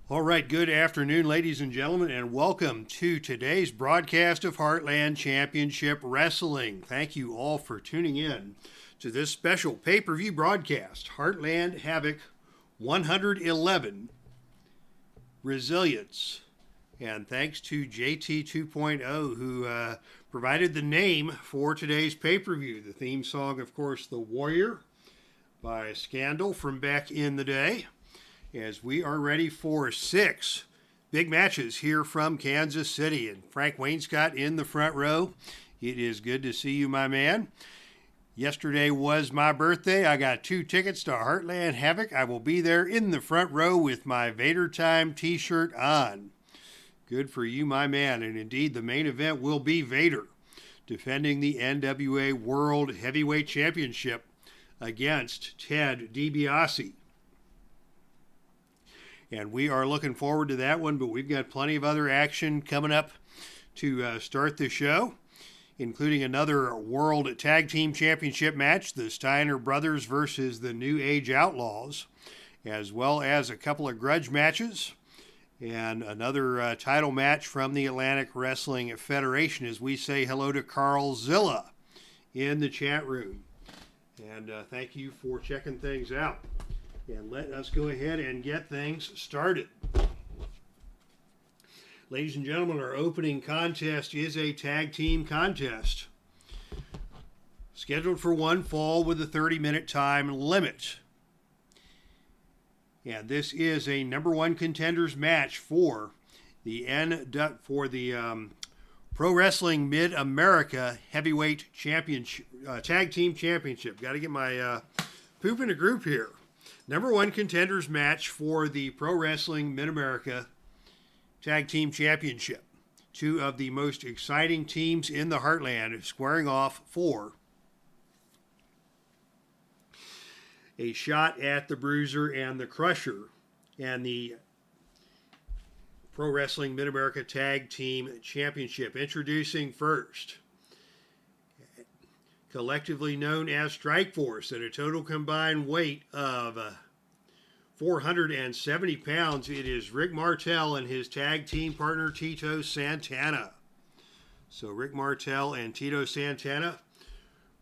All right, good afternoon, ladies and gentlemen, and welcome to today's broadcast of Heartland Championship Wrestling. Thank you all for tuning in to this special pay-per-view broadcast, Heartland Havoc 111 Resilience. And thanks to JT 2.0 who provided the name for today's pay-per-view. The theme song, of course, The Warrior by Scandal from back in the day. As we are ready for 6 big matches here from Kansas City. And Frank Wainscott in the front row. It is good to see you, my man. Yesterday was my birthday. I got 2 tickets to Heartland Havoc. I will be there in the front row with my VADER Time t-shirt on. Good for you, my man. And indeed, the main event will be VADER defending the NWA World Heavyweight Championship against Ted DiBiase. And we are looking forward to that one, but we've got plenty of other action coming up to start the show, including another World Tag Team Championship match, the STEINER brothers versus the New Age Outlaws, as well as a couple of grudge matches, and another title match from the Atlantic Wrestling Federation as we say hello to Carl Zilla in the chat room. And thank you for checking things out. And let us go ahead and get things started. Ladies and gentlemen, our opening contest is a tag team contest. Scheduled for one fall with a 30-minute time limit. And this is a number 1 contenders match for the Pro Wrestling Mid-America Heavyweight Championship, Tag Team Championship. Got to get my poop in a group here. Number 1 contenders match for the Pro Wrestling Mid-America Tag Team Championship. 2 of the most exciting teams in the Heartland squaring off for a shot at the Bruiser and the Crusher and the Pro Wrestling Mid-America Tag Team Championship. Introducing first, collectively known as Strikeforce, at a total combined weight of 470 pounds. It is Rick Martel and his tag team partner Tito Santana. So Rick Martel and Tito Santana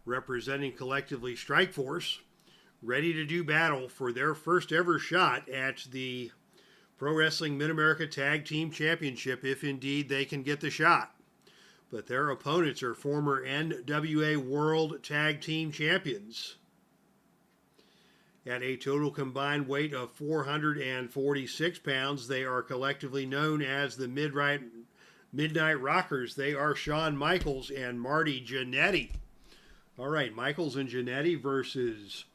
representing collectively Strikeforce, ready to do battle for their first ever shot at the Pro Wrestling Mid-America Tag Team Championship, if indeed they can get the shot. But their opponents are former NWA World Tag Team Champions at a total combined weight of 446 pounds. They are collectively known as the Midnight Rockers. They are Shawn Michaels and Marty Jannetty. All right, Michaels and Jannetty versus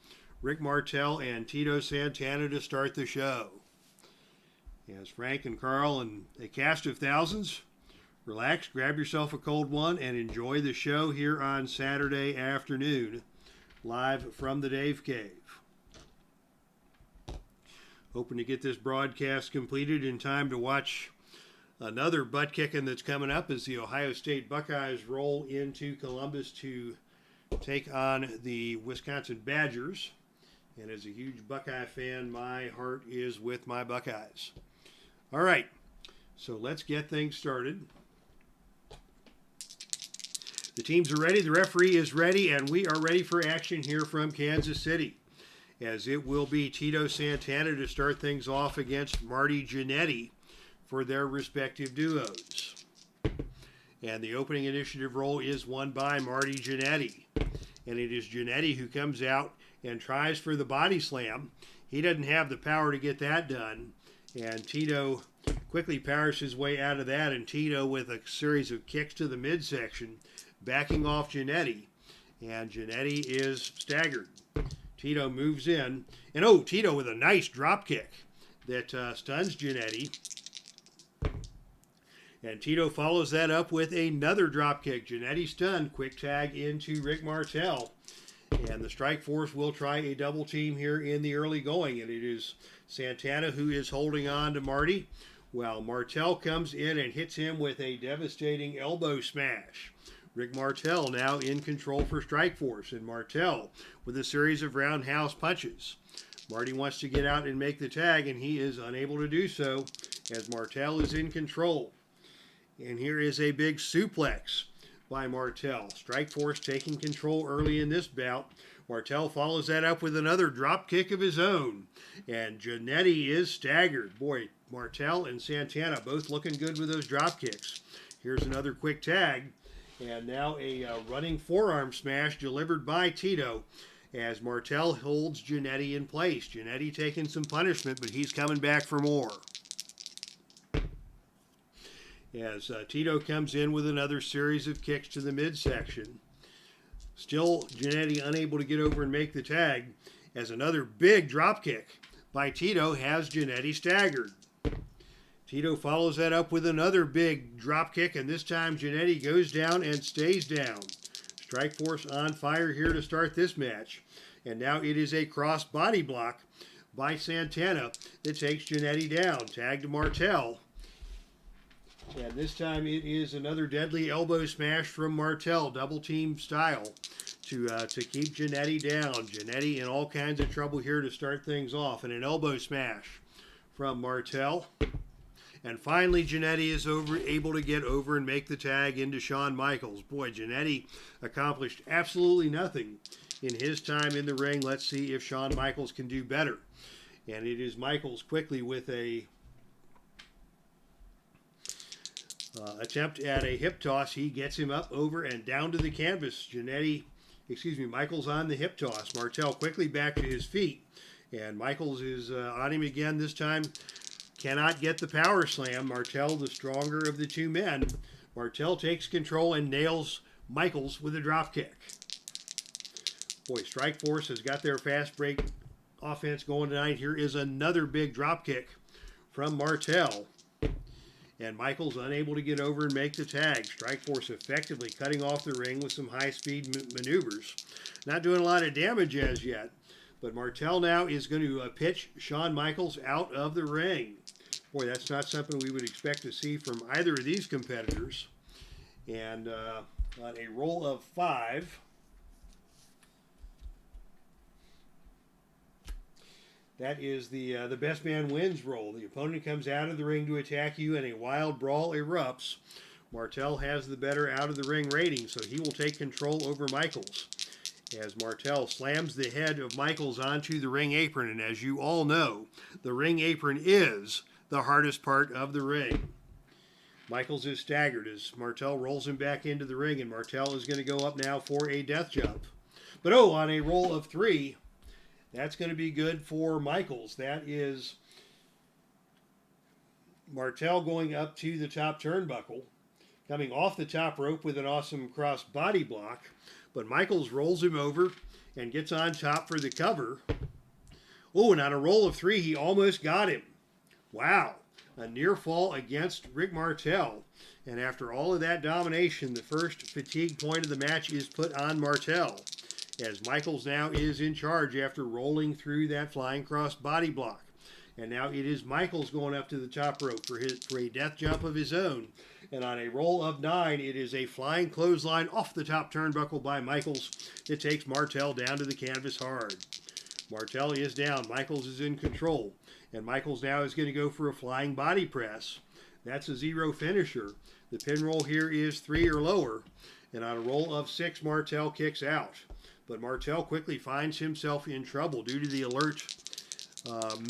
Rick Martel and Tito Santana to start the show. As Frank and Carl and a cast of thousands, relax, grab yourself a cold one, and enjoy the show here on Saturday afternoon, live from the Dave Cave. Hoping to get this broadcast completed in time to watch another butt kicking that's coming up as the Ohio State Buckeyes roll into Columbus to take on the Wisconsin Badgers. And as a huge Buckeye fan, my heart is with my Buckeyes. All right, so let's get things started. The teams are ready, the referee is ready, and we are ready for action here from Kansas City, as it will be Tito Santana to start things off against Marty Jannetty for their respective duos. And the opening initiative role is won by Marty Jannetty. And it is Jannetty who comes out and tries for the body slam. He doesn't have the power to get that done. And Tito quickly powers his way out of that. And Tito with a series of kicks to the midsection, backing off Jannetty. And Jannetty is staggered. Tito moves in. And Tito with a nice drop kick that stuns Jannetty. And Tito follows that up with another drop kick. Jannetty stunned. Quick tag into Rick Martel. And the Strikeforce will try a double team here in the early going. And it is Santana who is holding on to Marty, while Martel comes in and hits him with a devastating elbow smash. Rick Martel now in control for Strikeforce. And Martel with a series of roundhouse punches. Marty wants to get out and make the tag, and he is unable to do so as Martel is in control. And here is a big suplex by Martel. Strikeforce taking control early in this bout. Martel follows that up with another drop kick of his own. And Jannetti is staggered. Boy, Martel and Santana both looking good with those drop kicks. Here's another quick tag. And now a running forearm smash delivered by Tito as Martel holds Jannetti in place. Jannetti taking some punishment, but he's coming back for more. As Tito comes in with another series of kicks to the midsection. Still, Jannetti unable to get over and make the tag as another big drop kick by Tito has Jannetti staggered. Tito follows that up with another big drop kick, and this time Jannetti goes down and stays down. Strikeforce on fire here to start this match. And now it is a cross body block by Santana that takes Jannetti down. Tag to Martel. And this time it is another deadly elbow smash from Martel, double team style, to keep Jannetti down. Jannetti in all kinds of trouble here to start things off. And an elbow smash from Martel. And finally, Jannetti is able to get over and make the tag into Shawn Michaels. Boy, Jannetti accomplished absolutely nothing in his time in the ring. Let's see if Shawn Michaels can do better. And it is Michaels quickly with a attempt at a hip toss. He gets him up, over, and down to the canvas. Michaels on the hip toss. Martel quickly back to his feet. And Michaels is on him again this time. Cannot get the power slam. Martel, the stronger of the two men. Martel takes control and nails Michaels with a drop kick. Boy, Strikeforce has got their fast break offense going tonight. Here is another big drop kick from Martel. And Michaels unable to get over and make the tag. Strikeforce effectively cutting off the ring with some high-speed maneuvers. Not doing a lot of damage as yet. But Martel now is going to pitch Shawn Michaels out of the ring. Boy, that's not something we would expect to see from either of these competitors. And on a roll of 5, that is the best man wins roll. The opponent comes out of the ring to attack you and a wild brawl erupts. Martel has the better out of the ring rating, so he will take control over Michaels. As Martel slams the head of Michaels onto the ring apron. And as you all know, the ring apron is the hardest part of the ring. Michaels is staggered as Martel rolls him back into the ring, and Martel is going to go up now for a death jump. But on a roll of 3, that's going to be good for Michaels. That is Martel going up to the top turnbuckle, coming off the top rope with an awesome cross body block. But Michaels rolls him over and gets on top for the cover. Oh, and on a roll of 3, he almost got him. Wow. A near fall against Rick Martel. And after all of that domination, the first fatigue point of the match is put on Martel, as Michaels now is in charge after rolling through that flying cross body block. And now it is Michaels going up to the top rope for a death jump of his own. And on a roll of 9, it is a flying clothesline off the top turnbuckle by Michaels that takes Martel down to the canvas hard. Martel is down. Michaels is in control. And Michaels now is going to go for a flying body press. That's a 0 finisher. The pin roll here is 3 or lower. And on a roll of 6, Martel kicks out. But Martel quickly finds himself in trouble due to the alert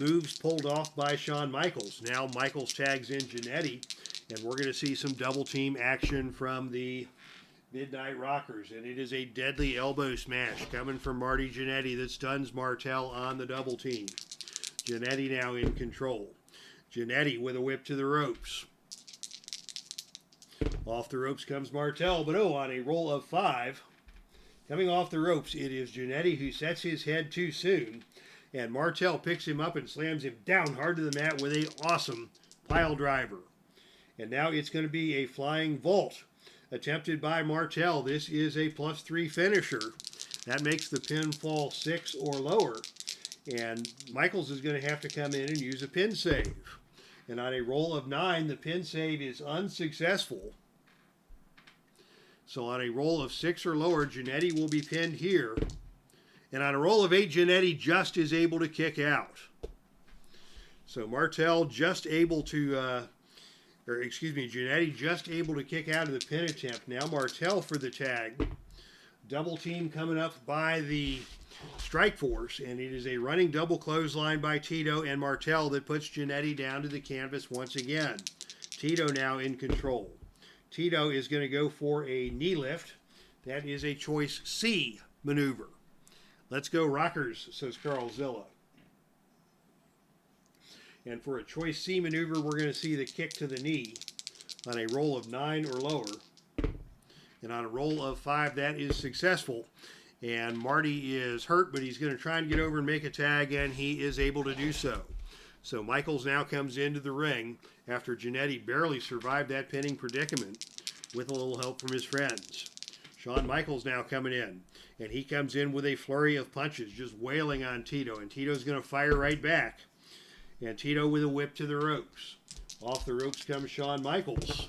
moves pulled off by Shawn Michaels. Now Michaels tags in Jannetti. And we're going to see some double team action from the Midnight Rockers. And it is a deadly elbow smash coming from Marty Jannetty that stuns Martel on the double team. Jannetty now in control. Jannetty with a whip to the ropes. Off the ropes comes Martel, but on a roll of 5, coming off the ropes, it is Jannetty who sets his head too soon. And Martel picks him up and slams him down hard to the mat with an awesome pile driver. And now it's going to be a flying vault attempted by Martel. This is a +3 finisher. That makes the pinfall 6 or lower. And Michaels is going to have to come in and use a pin save. And on a roll of 9, the pin save is unsuccessful. So on a roll of 6 or lower, Jannetty will be pinned here. And on a roll of 8, Jannetti just is able to kick out. So MARTEL just able to, Jannetti just able to kick out of the pin attempt. Now MARTEL for the tag. Double team coming up by the Strike Force, and it is a running double clothesline by Tito and MARTEL that puts Jannetti down to the canvas once again. Tito now in control. Tito is going to go for a knee lift. That is a choice C maneuver. Let's go Rockers, says Carl Zilla. And for a choice C maneuver, we're going to see the kick to the knee on a roll of 9 or lower. And on a roll of 5, that is successful. And Marty is hurt, but he's going to try and get over and make a tag, and he is able to do so. So Michaels now comes into the ring after Jannetti barely survived that pinning predicament with a little help from his friends. Shawn Michaels now coming in, and he comes in with a flurry of punches, just wailing on Tito, and Tito's going to fire right back. And Tito with a whip to the ropes. Off the ropes comes Shawn Michaels.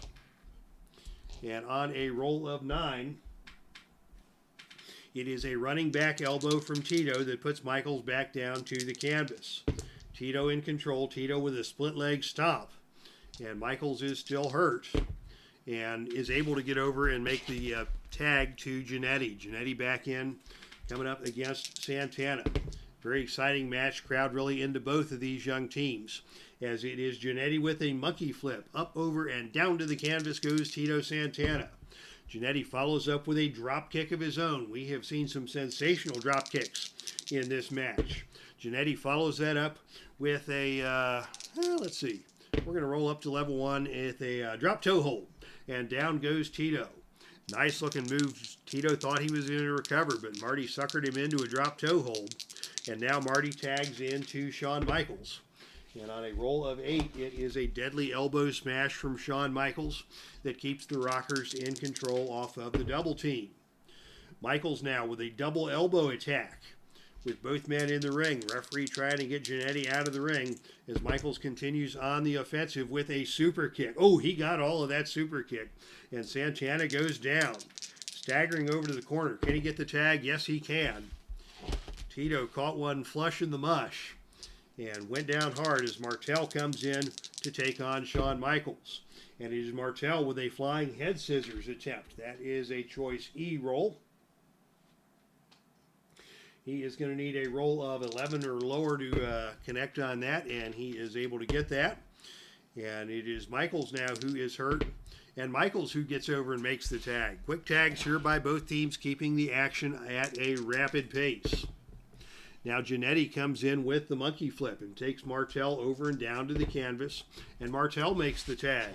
And on a roll of 9, it is a running back elbow from Tito that puts Michaels back down to the canvas. Tito in control. Tito with a split leg stomp. And Michaels is still hurt and is able to get over and make the tag to Jannetti. Jannetti back in, coming up against Santana. Very exciting match. Crowd really into both of these young teams. As it is Jannetti with a monkey flip. Up, over, and down to the canvas goes Tito Santana. Jannetti follows up with a drop kick of his own. We have seen some sensational drop kicks in this match. Jannetti follows that up with a, let's see. We're going to roll up to level 1 with a drop toe hold. And down goes Tito. Nice looking move. Tito thought he was going to recover, but Marty suckered him into a drop toe hold. And now Marty tags into Shawn Michaels. And on a roll of 8, it is a deadly elbow smash from Shawn Michaels that keeps the Rockers in control off of the double team. Michaels now with a double elbow attack with both men in the ring. Referee trying to get Jannetti out of the ring as Michaels continues on the offensive with a super kick. Oh, he got all of that super kick. And Santana goes down, staggering over to the corner. Can he get the tag? Yes, he can. Tito caught one flush in the mush and went down hard as MARTEL comes in to take on Shawn Michaels. And it is MARTEL with a flying head scissors attempt. That is a choice E roll. He is going to need a roll of 11 or lower to connect on that, and he is able to get that. And it is Michaels now who is hurt, and Michaels who gets over and makes the tag. Quick tags here by both teams, keeping the action at a rapid pace. Now Jannetti comes in with the monkey flip and takes MARTEL over and down to the canvas, and MARTEL makes the tag.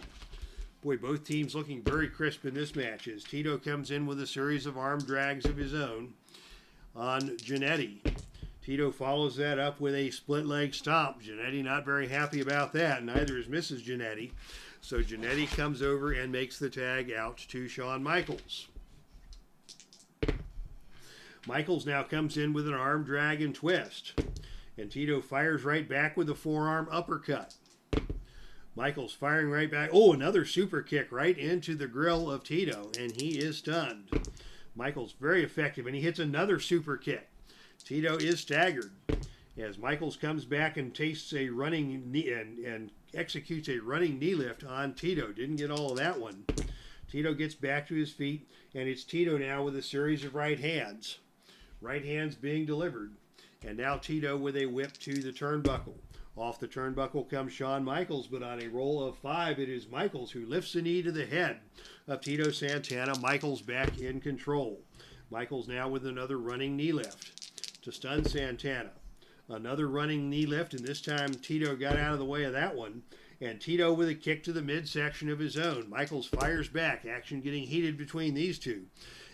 Boy, both teams looking very crisp in this match as Tito comes in with a series of arm drags of his own on Jannetti. Tito follows that up with a split leg stomp. Jannetti not very happy about that, neither is Mrs. Jannetti. So Jannetti comes over and makes the tag out to Shawn Michaels. Michaels now comes in with an arm drag and twist. And Tito fires right back with a forearm uppercut. Michaels firing right back. Oh, another super kick right into the grill of Tito, and he is stunned. Michaels very effective, and he hits another super kick. Tito is staggered as Michaels comes back and tastes a running knee and executes a running knee lift on Tito. Didn't get all of that one. Tito gets back to his feet, and it's Tito now with a series of right hands. Right hands being delivered. And now Tito with a whip to the turnbuckle. Off the turnbuckle comes Shawn Michaels, but on a roll of 5, it is Michaels who lifts the knee to the head of Tito Santana. Michaels back in control. Michaels now with another running knee lift to stun Santana. Another running knee lift, and this time Tito got out of the way of that one. And Tito with a kick to the midsection of his own. Michaels fires back, action getting heated between these two.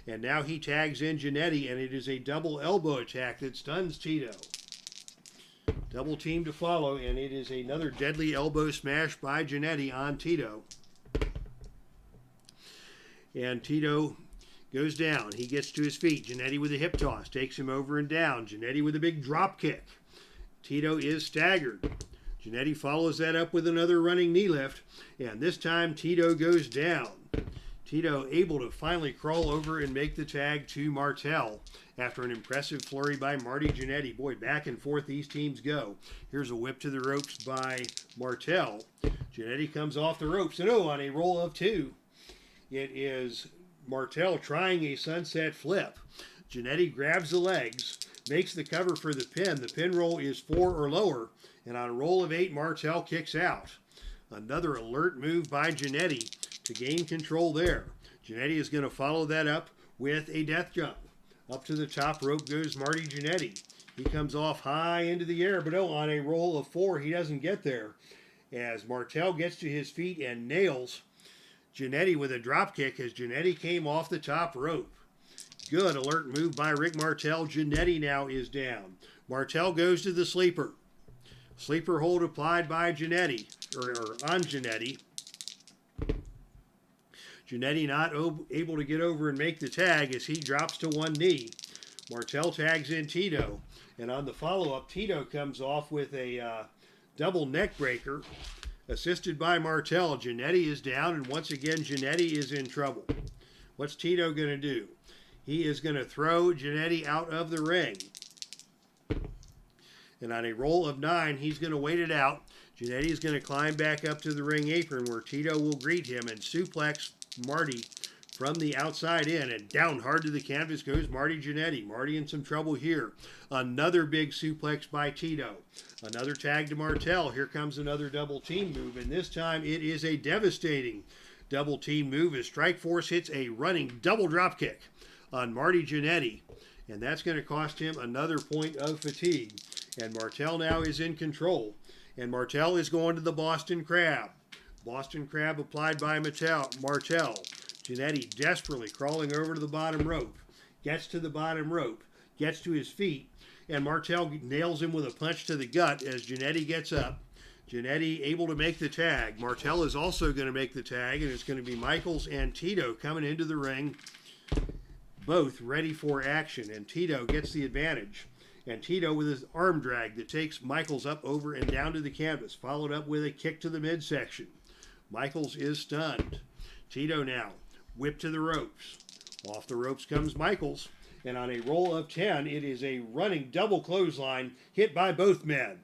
And now he tags in Jannetti, and it is a double elbow attack that stuns Tito. Double team to follow, and it is another deadly elbow smash by Jannetti on Tito. And Tito goes down. He gets to his feet. Jannetti with a hip toss takes him over and down. Jannetti with a big drop kick. Tito is staggered. Jannetti follows that up with another running knee lift, and this time Tito goes down. Tito able to finally crawl over and make the tag to Martel after an impressive flurry by Marty Jannetty. Boy, back and forth these teams go. Here's a whip to the ropes by Martel. Jannetty comes off the ropes, and on a roll of 2. It is Martel trying a sunset flip. Jannetty grabs the legs, makes the cover for the pin. The pin roll is 4 or lower, and on a roll of 8, Martel kicks out. Another alert move by Jannetty to gain control there. Jannetty is going to follow that up with a death jump. Up to the top rope goes Marty Jannetty. He comes off high into the air, but on a roll of 4, he doesn't get there. As Martel gets to his feet and nails Jannetty with a drop kick as Jannetty came off the top rope. Good alert move by Rick Martel. Jannetty now is down. Martel goes to the sleeper. Sleeper hold applied by Jannetty, or on Jannetty. Jannetty not able to get over and make the tag as he drops to one knee. Martel tags in Tito. And on the follow-up, Tito comes off with a double neck breaker, assisted by Martel. Jannetty is down, and once again, Jannetty is in trouble. What's Tito going to do? He is going to throw Jannetty out of the ring. And on a roll of 9, he's going to wait it out. Jannetty is going to climb back up to the ring apron where Tito will greet him and suplex Marty from the outside in, and down hard to the canvas goes Marty Jannetty. Marty in some trouble here. Another big suplex by Tito. Another tag to Martel. Here comes another double team move, and this time it is a devastating double team move as Strikeforce hits a running double drop kick on Marty Jannetty, and that's going to cost him another point of fatigue. And Martel now is in control, and Martel is going to the Boston Crab. Boston Crab applied by Martel. Jannetty desperately crawling over to the bottom rope. Gets to the bottom rope. Gets to his feet. And Martel nails him with a punch to the gut as Jannetty gets up. Jannetty able to make the tag. Martel is also going to make the tag, and it's going to be Michaels and Tito coming into the ring, both ready for action. And Tito gets the advantage. And Tito with his arm drag that takes Michaels up over and down to the canvas, followed up with a kick to the midsection. Michaels is stunned. Tito now whipped to the ropes. Off the ropes comes Michaels, and on a roll of 10, it is a running double clothesline hit by both men.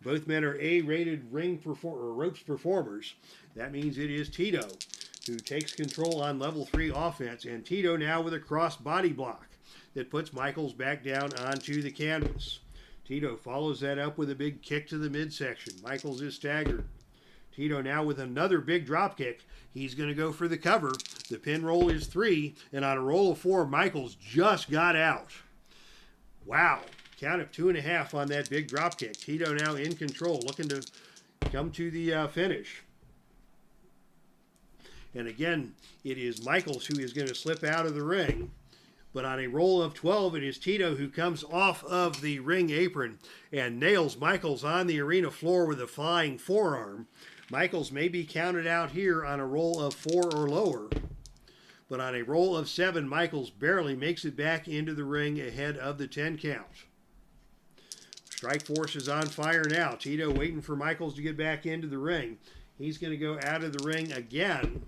Both men are A-rated ropes performers. That means it is Tito who takes control on level 3 offense, and Tito now with a cross body block that puts Michaels back down onto the canvas. Tito follows that up with a big kick to the midsection. Michaels is staggered. Tito now with another big drop kick. He's going to go for the cover. The pin roll is 3, and on a roll of 4, Michaels just got out. Wow. Count of 2.5 on that big drop kick. Tito now in control, looking to come to the finish. And again, it is Michaels who is going to slip out of the ring. But on a roll of 12, it is Tito who comes off of the ring apron and nails Michaels on the arena floor with a flying forearm. Michaels may be counted out here on a roll of 4 or lower. But on a roll of 7, Michaels barely makes it back into the ring ahead of the 10 count. Strikeforce is on fire now. Tito waiting for Michaels to get back into the ring. He's going to go out of the ring again.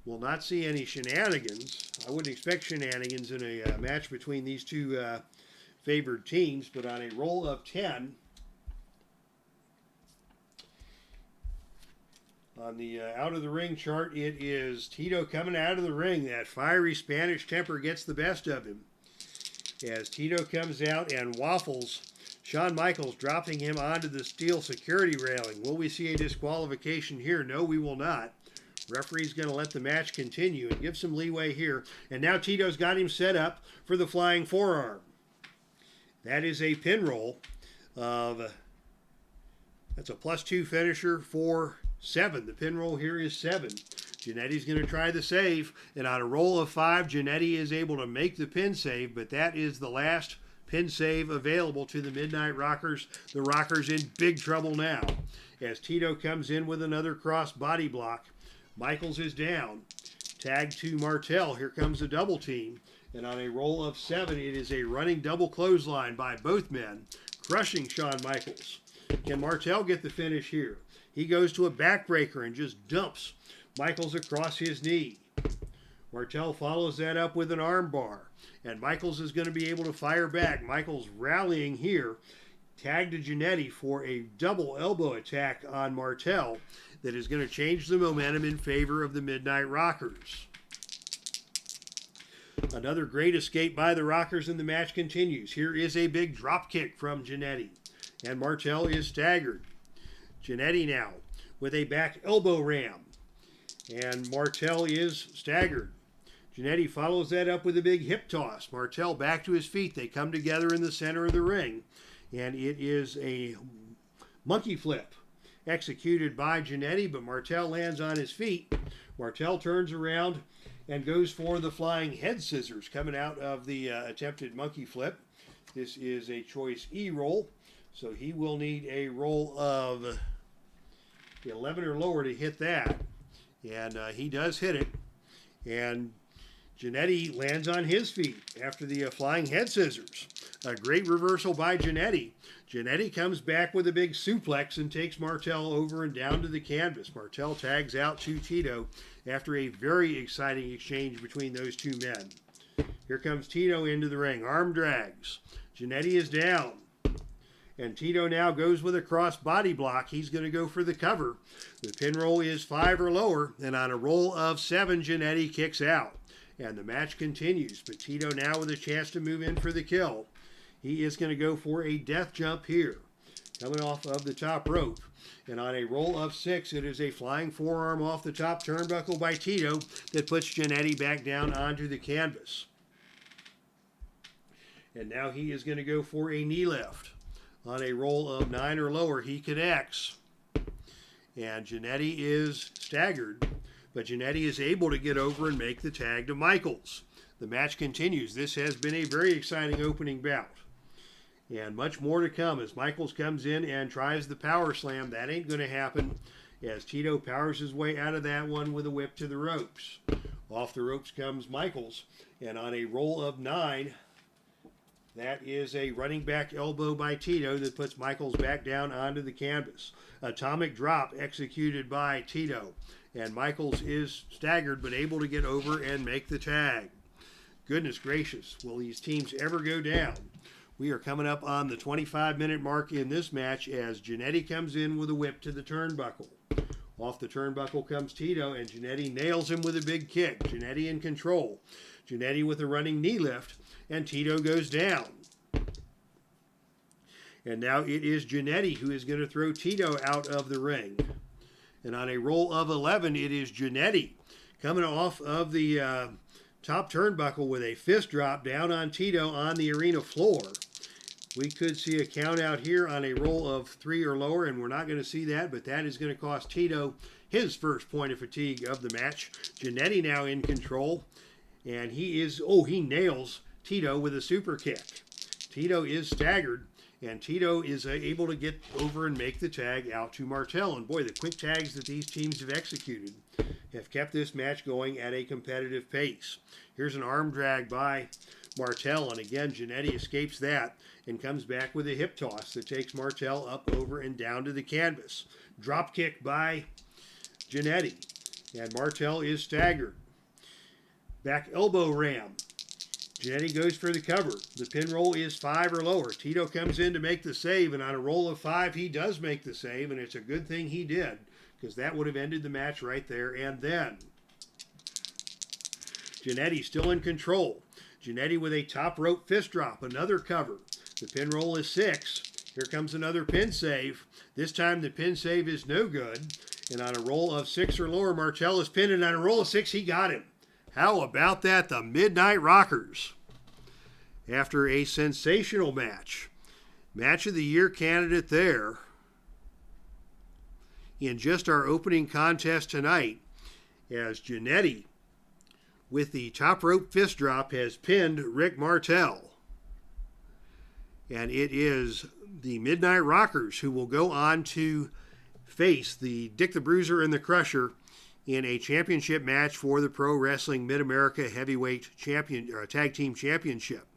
We'll not see any shenanigans. I wouldn't expect shenanigans in a match between these two favored teams, but on a roll of 10, on the out of the ring chart, it is Tito coming out of the ring. That fiery Spanish temper gets the best of him. As Tito comes out and waffles Shawn Michaels, dropping him onto the steel security railing. Will we see a disqualification here? No, we will not. Referee's going to let the match continue and give some leeway here. And now Tito's got him set up for the flying forearm. That is a pin roll of, that's a +2 finisher for 7. The pin roll here is 7. Jannetty's going to try the save. And on a roll of 5, Jannetty is able to make the pin save, but that is the last pin save available to the Midnight Rockers. The Rockers in big trouble now. As Tito comes in with another cross body block. Michaels is down. Tag to Martel. Here comes a double team. And on a roll of 7, it is a running double clothesline by both men, crushing Shawn Michaels. Can Martel get the finish here? He goes to a backbreaker and just dumps Michaels across his knee. Martel follows that up with an armbar. And Michaels is going to be able to fire back. Michaels rallying here. Tag to Jannetti for a double elbow attack on Martel that is going to change the momentum in favor of the Midnight Rockers. Another great escape by the Rockers, and the match continues. Here is a big drop kick from Jannetti, and Martel is staggered. Jannetti now with a back elbow ram, and Martel is staggered. Jannetti follows that up with a big hip toss. Martel back to his feet. They come together in the center of the ring, and it is a monkey flip executed by Jannetti, but Martel lands on his feet. Martel turns around and goes for the flying head scissors coming out of the attempted monkey flip. This is a choice E roll, so he will need a roll of 11 or lower to hit that. And he does hit it. And Jannetti lands on his feet after the flying head scissors. A great reversal by Jannetti. Jannetti comes back with a big suplex and takes Martel over and down to the canvas. Martel tags out to Tito after a very exciting exchange between those two men. Here comes Tito into the ring. Arm drags. Jannetti is down. And Tito now goes with a cross body block. He's going to go for the cover. The pin roll is 5 or lower. And on a roll of 7, Jannetti kicks out. And the match continues. But Tito now with a chance to move in for the kill. He is going to go for a death jump here. Coming off of the top rope. And on a roll of 6, it is a flying forearm off the top turnbuckle by Tito that puts Jannetti back down onto the canvas. And now he is going to go for a knee lift. On a roll of 9 or lower, he connects. And Jannetti is staggered, but Jannetti is able to get over and make the tag to Michaels. The match continues. This has been a very exciting opening bout. And much more to come as Michaels comes in and tries the power slam. That ain't going to happen as Tito powers his way out of that one with a whip to the ropes. Off the ropes comes Michaels. And on a roll of 9, that is a running back elbow by Tito that puts Michaels back down onto the canvas. Atomic drop executed by Tito. And Michaels is staggered but able to get over and make the tag. Goodness gracious, will these teams ever go down? We are coming up on the 25-minute mark in this match as Jannetti comes in with a whip to the turnbuckle. Off the turnbuckle comes Tito, and Jannetti nails him with a big kick. Jannetti in control. Jannetti with a running knee lift, and Tito goes down. And now it is Jannetti who is going to throw Tito out of the ring. And on a roll of 11, it is Jannetti coming off of the top turnbuckle with a fist drop down on Tito on the arena floor. We could see a count out here on a roll of 3 or lower, and we're not going to see that, but that is going to cost Tito his first point of fatigue of the match. Jannetti now in control, and he nails Tito with a super kick. Tito is staggered, and Tito is able to get over and make the tag out to Martel. And boy, the quick tags that these teams have executed have kept this match going at a competitive pace. Here's an arm drag by Martel, and again, Jannetti escapes that and comes back with a hip toss that takes Martel up, over, and down to the canvas. Drop kick by Jannetti, and Martel is staggered. Back elbow ram. Jannetti goes for the cover. The pin roll is 5 or lower. Tito comes in to make the save, and on a roll of 5, he does make the save, and it's a good thing he did, because that would have ended the match right there and then. Jannetti still in control. Jannetti with a top rope fist drop, another cover. The pin roll is 6. Here comes another pin save. This time the pin save is no good. And on a roll of 6 or lower, Martel is pinned, and on a roll of 6, he got him. How about that? The Midnight Rockers. After a sensational match. Match of the Year candidate there. In just our opening contest tonight, as Jannetti, with the top rope fist drop, has pinned Rick Martel. And it is the Midnight Rockers who will go on to face the Dick the Bruiser and the Crusher in a championship match for the Pro Wrestling Mid-America Heavyweight Tag Team Championship.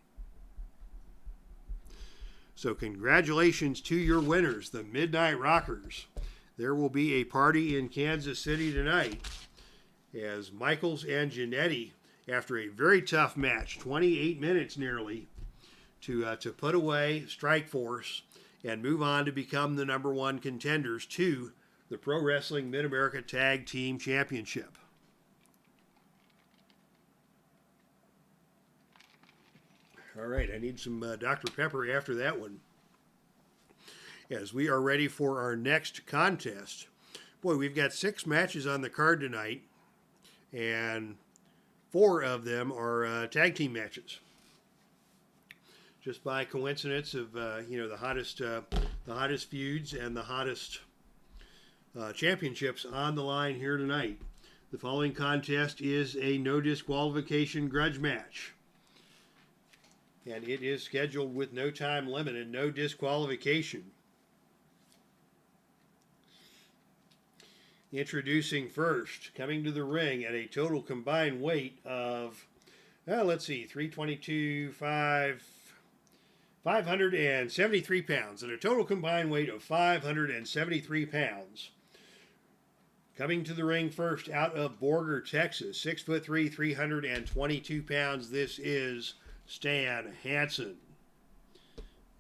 So congratulations to your winners, the Midnight Rockers. There will be a party in Kansas City tonight as Michaels and Jannetti after a very tough match, 28 minutes nearly, to put away Strikeforce and move on to become the #1 contenders to the Pro Wrestling Mid-America Tag Team Championship. All right, I need some Dr. Pepper after that one, as we are ready for our next contest. Boy, we've got 6 matches on the card tonight, and 4 of them are tag team matches. Just by coincidence of the hottest feuds and the hottest championships on the line here tonight. The following contest is a no disqualification grudge match, and it is scheduled with no time limit and no disqualification. Introducing first, coming to the ring at a total combined weight of, 573 pounds, and a total combined weight of 573 pounds. Coming to the ring first out of Borger, Texas, 6'3", 322 pounds. This is Stan Hansen.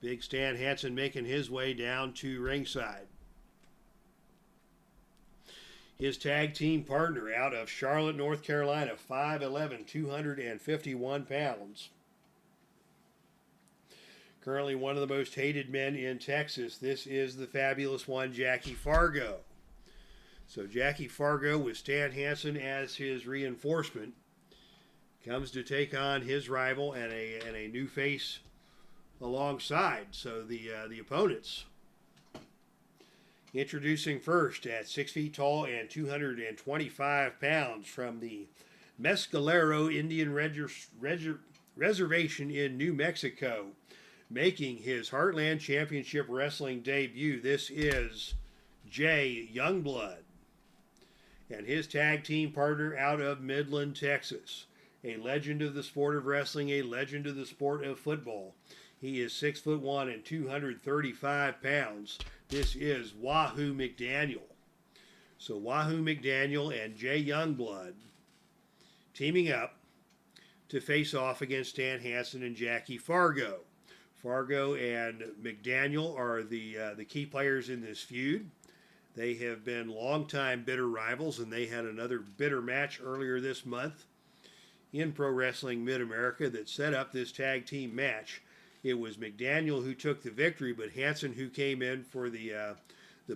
Big Stan Hansen making his way down to ringside. His tag team partner out of Charlotte, North Carolina, 5'11", 251 pounds. Currently one of the most hated men in Texas. This is the fabulous one, Jackie Fargo. So Jackie Fargo, with Stan Hansen as his reinforcement, comes to take on his rival and a new face alongside. So the opponents. Introducing first at 6 feet tall and 225 pounds from the Mescalero Indian Reservation in New Mexico, making his Heartland Championship Wrestling debut. This is Jay Youngblood. And his tag team partner out of Midland, Texas. A legend of the sport of wrestling, a legend of the sport of football. He is 6'1" and 235 pounds. This is Wahoo Mcdaniel. So Wahoo Mcdaniel and Jay Youngblood teaming up to face off against Stan Hansen and Jackie Fargo. Fargo and McDaniel are the key players in this feud. They have been longtime bitter rivals, and they had another bitter match earlier this month in Pro Wrestling Mid-America that set up this tag team match. It was McDaniel who took the victory, but Hansen who came in for the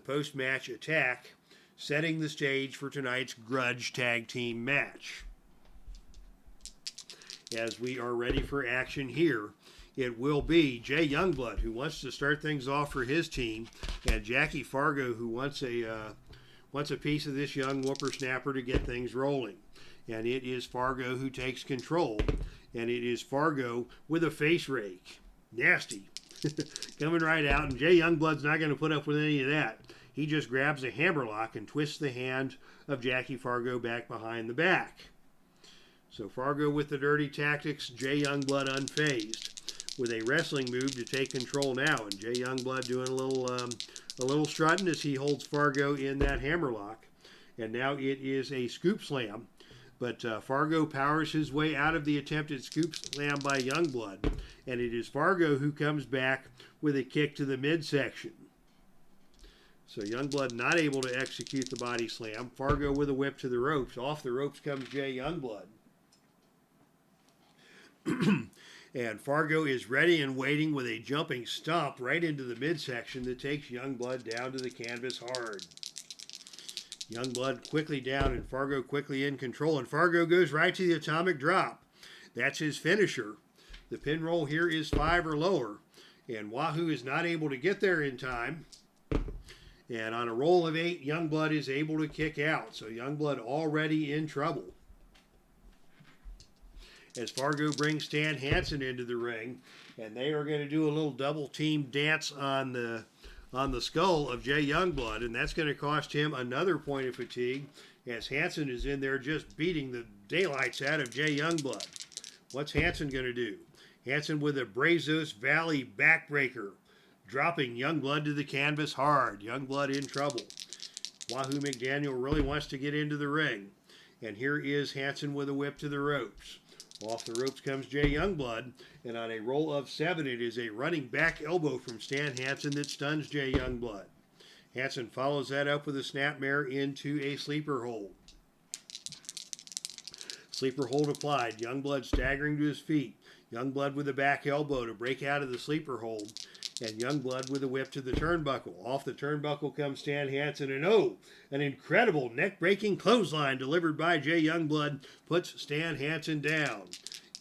post-match attack, setting the stage for tonight's grudge tag team match. As we are ready for action here, it will be Jay Youngblood who wants to start things off for his team, and Jackie Fargo who wants a piece of this young whippersnapper to get things rolling. And it is Fargo who takes control, and it is Fargo with a face rake. Nasty. Coming right out, and Jay Youngblood's not going to put up with any of that. He just grabs a hammerlock and twists the hand of Jackie Fargo back behind the back. So Fargo with the dirty tactics, Jay Youngblood unfazed with a wrestling move to take control now, and Jay Youngblood doing a little strutting as he holds Fargo in that hammerlock. And now it is a scoop slam, but Fargo powers his way out of the attempted scoop slam by Youngblood, and it is Fargo who comes back with a kick to the midsection. So Youngblood not able to execute the body slam. Fargo with a whip to the ropes. Off the ropes comes Jay Youngblood. And Fargo is ready and waiting with a jumping stomp right into the midsection that takes Youngblood down to the canvas hard. Youngblood quickly down and Fargo quickly in control. And Fargo goes right to the atomic drop. That's his finisher. The pin roll here is 5 or lower. And Wahoo is not able to get there in time. And on a roll of 8, Youngblood is able to kick out. So Youngblood already in trouble. As Fargo brings Stan Hansen into the ring, and they are going to do a little double team dance on the skull of Jay Youngblood, and that's going to cost him another point of fatigue, as Hansen is in there just beating the daylights out of Jay Youngblood. What's Hansen going to do? Hansen with a Brazos Valley backbreaker, dropping Youngblood to the canvas hard. Youngblood in trouble. Wahoo Mcdaniel really wants to get into the ring. And here is HANSEN with a whip to the ropes. Off the ropes comes Jay Youngblood, and on a roll of 7, it is a running back elbow from Stan Hansen that stuns Jay Youngblood. HANSEN follows that up with a snapmare into a sleeper hold. Sleeper hold applied. Youngblood staggering to his feet. Youngblood with a back elbow to break out of the sleeper hold. And Youngblood with a whip to the turnbuckle. Off the turnbuckle comes Stan Hansen, and an incredible neck-breaking clothesline delivered by Jay Youngblood puts Stan Hansen down.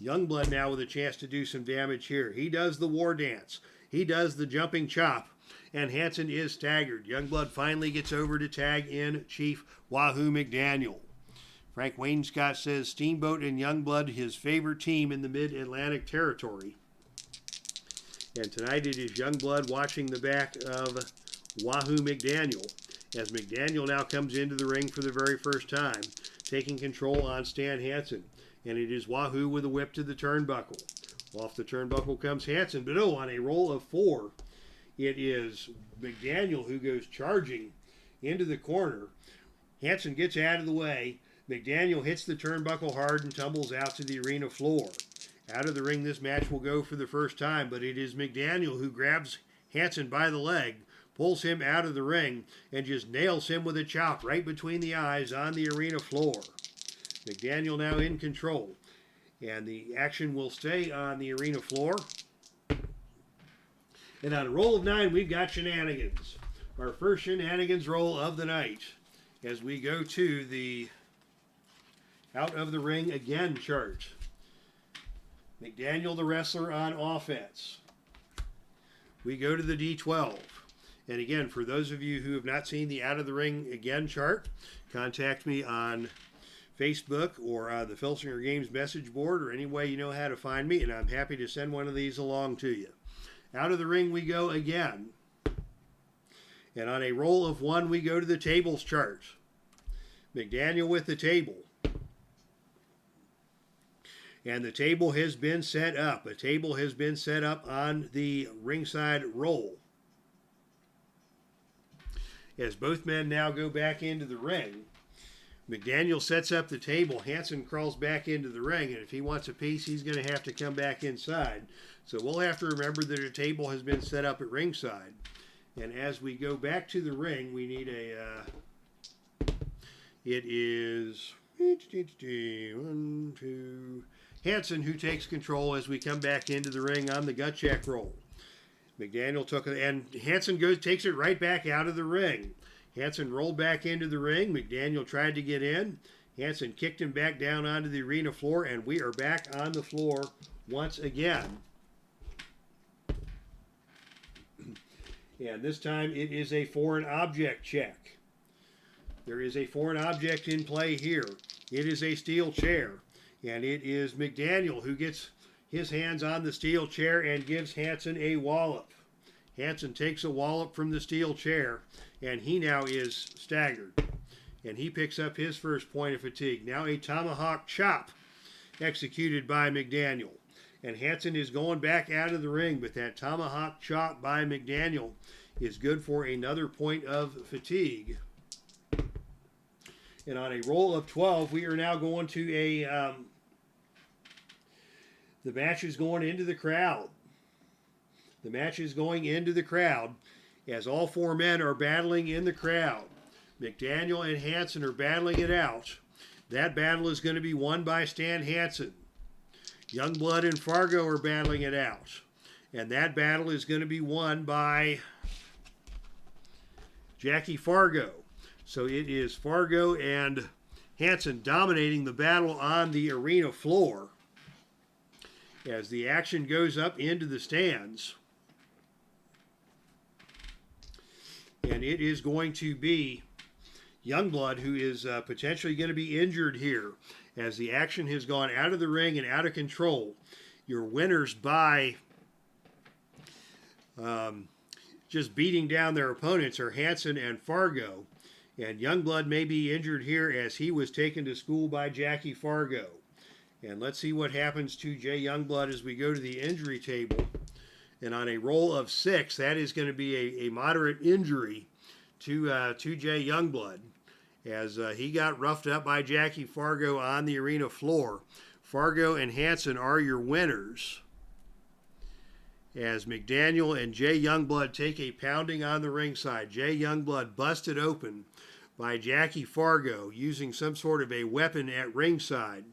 Youngblood now with a chance to do some damage here. He does the war dance. He does the jumping chop. And Hansen is staggered. Youngblood finally gets over to tag in Chief Wahoo Mcdaniel. Frank Wainscott says Steamboat and Youngblood his favorite team in the Mid-Atlantic Territory. And tonight it is Youngblood watching the back of Wahoo Mcdaniel as Mcdaniel now comes into the ring for the very first time, taking control on Stan Hansen. And it is Wahoo with a whip to the turnbuckle. Off the turnbuckle comes Hansen, but on a roll of 4, it is McDaniel who goes charging into the corner. Hansen gets out of the way. McDaniel hits the turnbuckle hard and tumbles out to the arena floor. Out of the ring, this match will go for the first time, but it is McDaniel who grabs Hansen by the leg, pulls him out of the ring, and just nails him with a chop right between the eyes on the arena floor. McDaniel now in control, and the action will stay on the arena floor. And on a roll of 9, we've got shenanigans. Our first shenanigans roll of the night as we go to the out of the ring again chart. McDaniel the wrestler on offense. We go to the D12. And again, for those of you who have not seen the out of the ring again chart, contact me on Facebook or the Filsinger Games message board or any way you know how to find me, and I'm happy to send one of these along to you. Out of the ring we go again. And on a roll of 1, we go to the tables chart. McDaniel with the table. And the table has been set up. A table has been set up on the ringside roll. As both men now go back into the ring, McDaniel sets up the table. Hansen crawls back into the ring, and if he wants a piece, he's going to have to come back inside. So we'll have to remember that a table has been set up at ringside. And as we go back to the ring, we need it is 1, 2... Hansen who takes control as we come back into the ring on the gut check roll. McDaniel took it, and Hansen takes it right back out of the ring. Hansen rolled back into the ring. McDaniel tried to get in. Hansen kicked him back down onto the arena floor, and we are back on the floor once again. And this time it is a foreign object check. There is a foreign object in play here. It is a steel chair. And it is McDaniel who gets his hands on the steel chair and gives Hansen a wallop. Hansen takes a wallop from the steel chair, and he now is staggered. And he picks up his first point of fatigue. Now a tomahawk chop executed by McDaniel. And Hansen is going back out of the ring, but that tomahawk chop by McDaniel is good for another point of fatigue. And on a roll of 12, we are now going to a... the match is going into the crowd. The match is going into the crowd as all 4 men are battling in the crowd. McDaniel and Hansen are battling it out. That battle is going to be won by Stan Hansen. Youngblood and Fargo are battling it out. And that battle is going to be won by Jackie Fargo. So it is Fargo and Hansen dominating the battle on the arena floor as the action goes up into the stands. And it is going to be Youngblood who is potentially going to be injured here as the action has gone out of the ring and out of control. Your winners by just beating down their opponents are Hansen and Fargo. And Youngblood may be injured here as he was taken to school by Jackie Fargo. And let's see what happens to Jay Youngblood as we go to the injury table. And on a roll of 6, that is going to be a moderate injury to Jay Youngblood. as he got roughed up by Jackie Fargo on the arena floor. Fargo and HANSEN are your winners, as McDaniel and Jay Youngblood take a pounding on the ringside. Jay Youngblood busted open by Jackie Fargo using some sort of a weapon at ringside.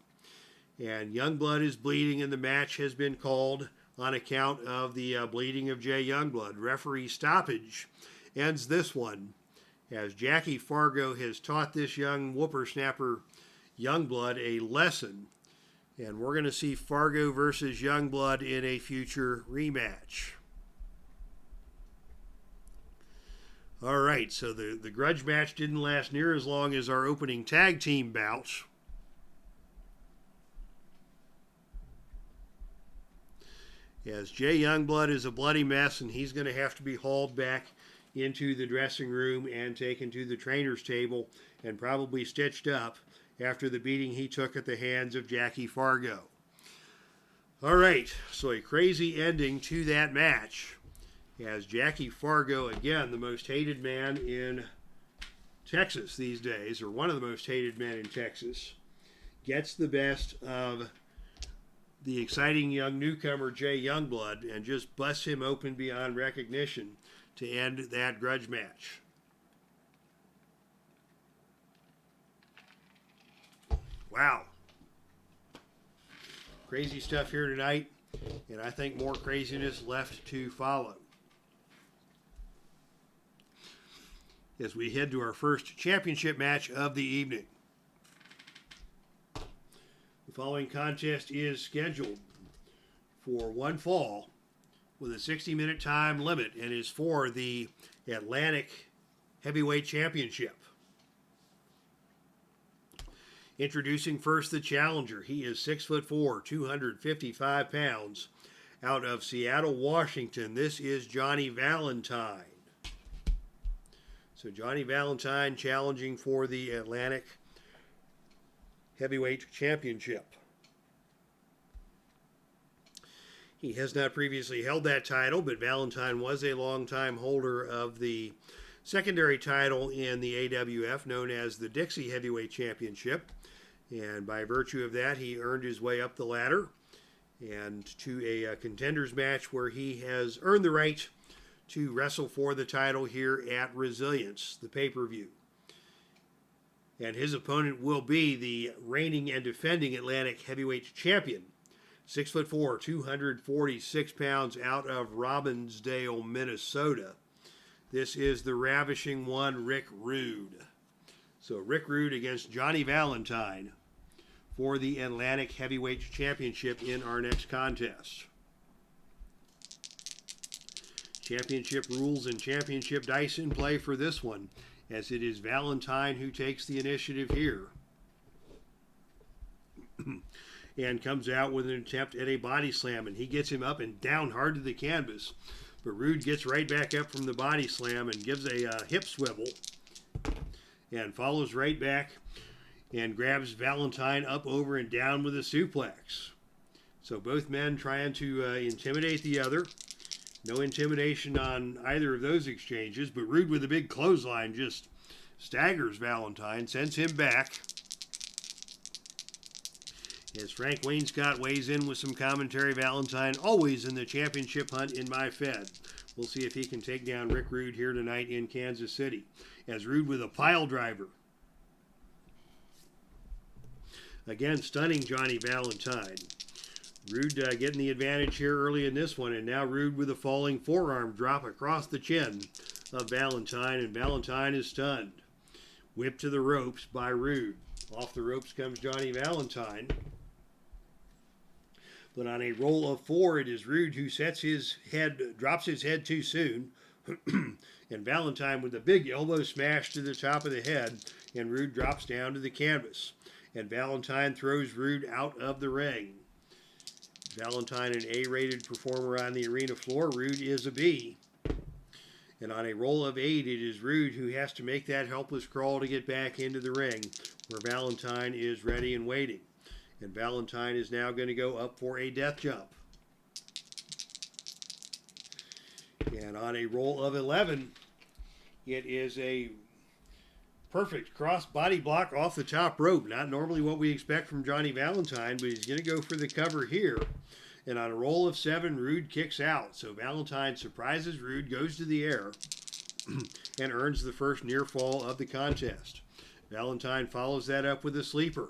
And Youngblood is bleeding, and the match has been called on account of the bleeding of Jay Youngblood. Referee stoppage ends this one, as Jackie Fargo has taught this young whippersnapper Youngblood a lesson. And we're going to see Fargo versus Youngblood in a future rematch. All right, so the grudge match didn't last near as long as our opening tag team bouts. As Jay Youngblood is a bloody mess, and he's going to have to be hauled back into the dressing room and taken to the trainer's table and probably stitched up after the beating he took at the hands of Jackie Fargo. All right, so a crazy ending to that match, as Jackie Fargo, again, the most hated man in Texas these days, or one of the most hated men in Texas, gets the best of the exciting young newcomer Jay Youngblood and just busts him open beyond recognition to end that grudge match. Wow. Crazy stuff here tonight, and I think more craziness left to follow. As we head to our first championship match of the evening. The following contest is scheduled for one fall with a 60-minute time limit and is for the Atlantic Heavyweight Championship. Introducing first the challenger. He is 6'4", 255 pounds, out of Seattle, Washington. This is Johnny Valentine. So Johnny Valentine challenging for the Atlantic Heavyweight Championship. He has not previously held that title, but Valentine was a longtime holder of the secondary title in the AWF, known as the Dixie Heavyweight Championship. And by virtue of that, he earned his way up the ladder and to a Contenders match where he has earned the right to wrestle for the title here at Resilience, the pay-per-view. And his opponent will be the reigning and defending Atlantic Heavyweight Champion, 6'4", 246 pounds, out of Robbinsdale, Minnesota. This is the ravishing one, Rick Rude. So Rick Rude against Johnny Valentine for the Atlantic Heavyweight Championship in our next contest. Championship rules and championship dice in play for this one, as it is Valentine who takes the initiative here. And comes out with an attempt at a body slam, and he gets him up and down hard to the canvas. But Rude gets right back up from the body slam and gives a hip swivel and follows right back and grabs Valentine up, over, and down with a suplex. So both men trying to intimidate the other. No intimidation on either of those exchanges, but Rude with a big clothesline just staggers Valentine, sends him back. As Frank Wainscott weighs in with some commentary, Valentine always in the championship hunt in my Fed. We'll see if he can take down Rick Rude here tonight in Kansas City. As Rude with a pile driver. Again, stunning Johnny Valentine. Rude getting the advantage here early in this one, and now Rude with a falling forearm drop across the chin of Valentine, and Valentine is stunned. Whipped to the ropes by Rude. Off the ropes comes Johnny Valentine. But on a roll of 4, it is Rude who drops his head too soon. And Valentine with a big elbow smash to the top of the head, and Rude drops down to the canvas. And Valentine throws Rude out of the ring. Valentine, an A-rated performer on the arena floor. Rude is a B. And on a roll of 8, it is Rude who has to make that helpless crawl to get back into the ring, where Valentine is ready and waiting. And Valentine is now going to go up for a death jump. And on a roll of 11, it is a perfect cross body block off the top rope. Not normally what we expect from Johnny Valentine, but he's going to go for the cover here. And on a roll of 7, Rude kicks out. So Valentine surprises Rude, goes to the air, and earns the first near fall of the contest. Valentine follows that up with a sleeper.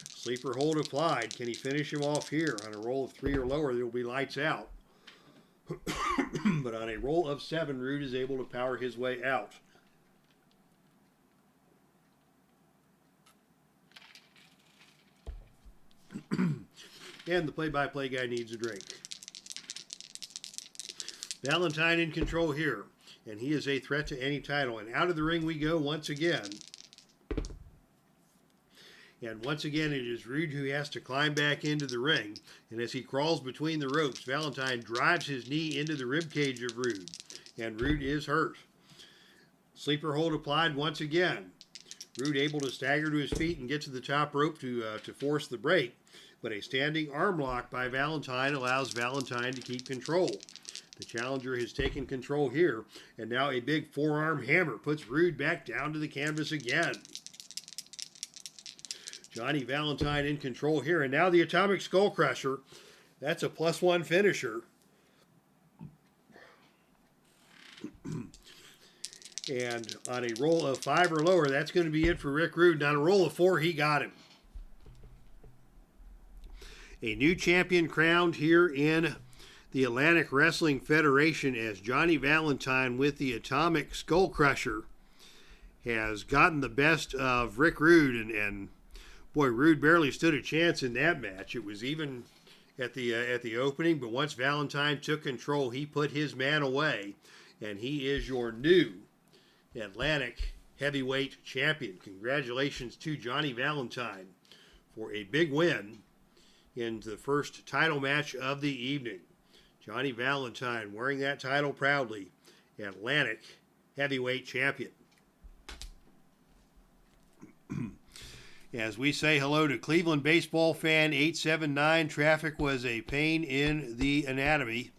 Sleeper hold applied. Can he finish him off here? On a roll of 3 or lower, there will be lights out. But on a roll of 7, Rude is able to power his way out. And the play-by-play guy needs a drink. Valentine in control here. And he is a threat to any title. And out of the ring we go once again. And once again, it is Rude who has to climb back into the ring. And as he crawls between the ropes, Valentine drives his knee into the ribcage of Rude. And Rude is hurt. Sleeper hold applied once again. Rude able to stagger to his feet and get to the top rope to force the break. But a standing arm lock by Valentine allows Valentine to keep control. The challenger has taken control here. And now a big forearm hammer puts Rude back down to the canvas again. Johnny Valentine in control here. And now the Atomic Skull Crusher. That's a +1 finisher. And on a roll of 5 or lower, that's going to be it for Rick Rude. On a roll of 4, he got him. A new champion crowned here in the Atlantic Wrestling Federation as Johnny Valentine with the Atomic Skull Crusher has gotten the best of Rick Rude. And boy, Rude barely stood a chance in that match. It was even at the opening, but once Valentine took control, he put his man away. And he is your new Atlantic Heavyweight Champion. Congratulations to Johnny Valentine for a big win in the first title match of the evening. Johnny Valentine wearing that title proudly, Atlantic Heavyweight Champion. As we say hello to Cleveland baseball fan 879, traffic was a pain in the anatomy,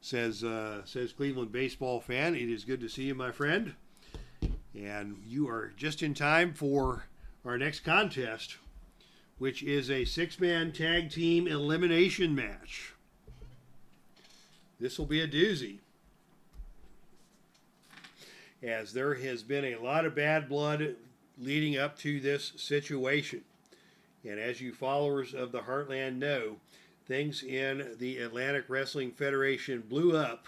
says Cleveland baseball fan. It is good to see you, my friend. And you are just in time for our next contest, which is a 6-man tag team elimination match. This will be a doozy, as there has been a lot of bad blood leading up to this situation. And as you followers of the Heartland know, things in the Atlantic Wrestling Federation blew up